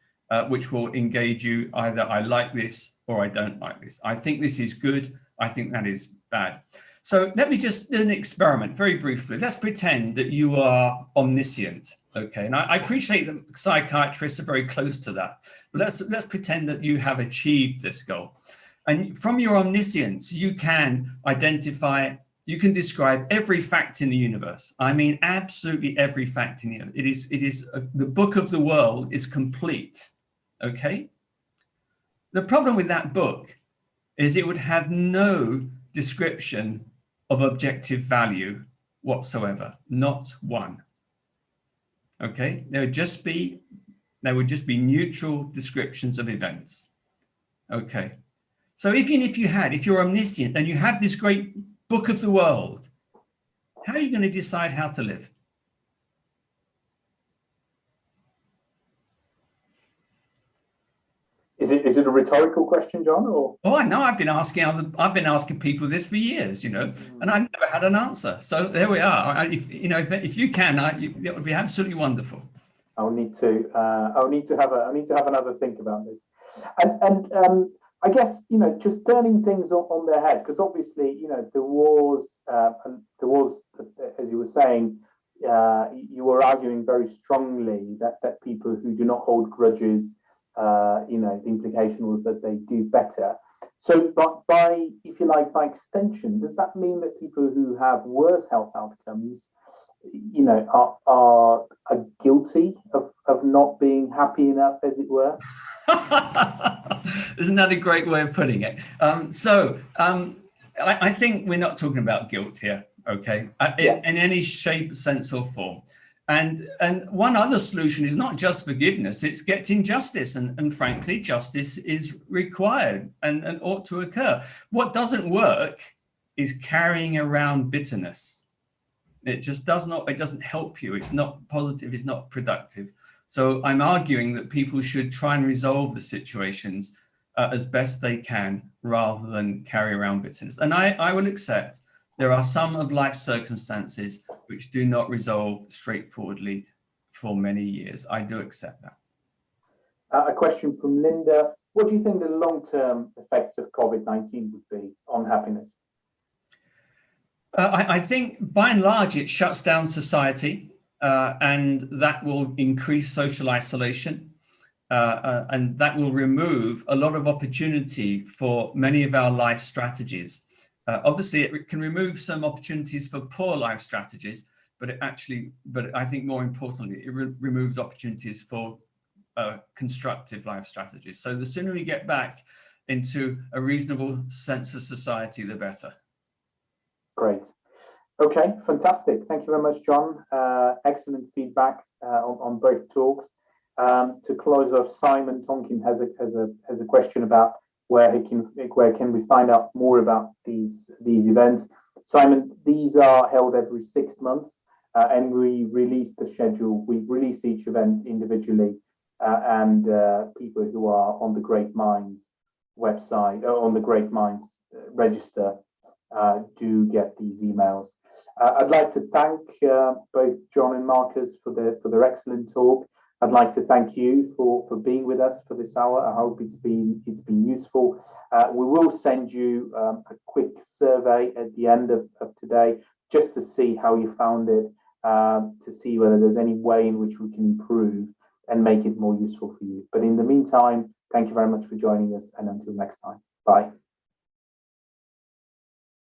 which will engage you either I like this or I don't like this. I think this is good. I think that is bad. So let me just do an experiment very briefly. Let's pretend that you are omniscient. Okay, and I appreciate that psychiatrists are very close to that, but let's pretend that you have achieved this goal. And from your omniscience, you can identify, you can describe every fact in the universe. I mean, absolutely every fact in the universe. It is the book of the world is complete. Okay. The problem with that book is it would have no description of objective value whatsoever, not one. Okay, there would just be neutral descriptions of events. Okay, so if you're omniscient and you have this great book of the world, how are you going to decide how to live? Is it a rhetorical question, John? Or I know I've been asking people this for years, you know, and I've never had an answer. So there we are. If you can, it would be absolutely wonderful. I'll need to have another think about this, and I guess, you know, just turning things on their head, because obviously, you know, there was, as you were saying, you were arguing very strongly that people who do not hold grudges, you know, the implication was that they do better. So, but by extension, does that mean that people who have worse health outcomes, you know, are guilty of not being happy enough, as it were? Isn't that a great way of putting it? I think we're not talking about guilt here, okay? In any shape, sense, or form. And one other solution is not just forgiveness, it's getting justice. And frankly, justice is required and ought to occur. What doesn't work is carrying around bitterness. It just it doesn't help you. It's not positive, it's not productive. So I'm arguing that people should try and resolve the situations as best they can rather than carry around bitterness. And I will accept there are some of life circumstances which do not resolve straightforwardly for many years. I do accept that. A question from Linda. What do you think the long-term effects of COVID-19 would be on happiness? I think by and large, it shuts down society and that will increase social isolation. And that will remove a lot of opportunity for many of our life strategies. Obviously, it can remove some opportunities for poor life strategies, but I think more importantly, it removes opportunities for constructive life strategies. So the sooner we get back into a reasonable sense of society, the better. Great. Okay, fantastic. Thank you very much, John. Excellent feedback on both talks. To close off, Simon Tonkin has a question about where can we find out more about these events. Simon, these are held every 6 months, and we release the schedule. We release each event individually, and people who are on the Great Minds website, on the Great Minds register, do get these emails. I'd like to thank both John and Marcus for their excellent talk. I'd like to thank you for being with us for this hour. I hope it's been useful. We will send you a quick survey at the end of today just to see how you found it. to see whether there's any way in which we can improve and make it more useful for you. But in the meantime, thank you very much for joining us, and until next time, bye.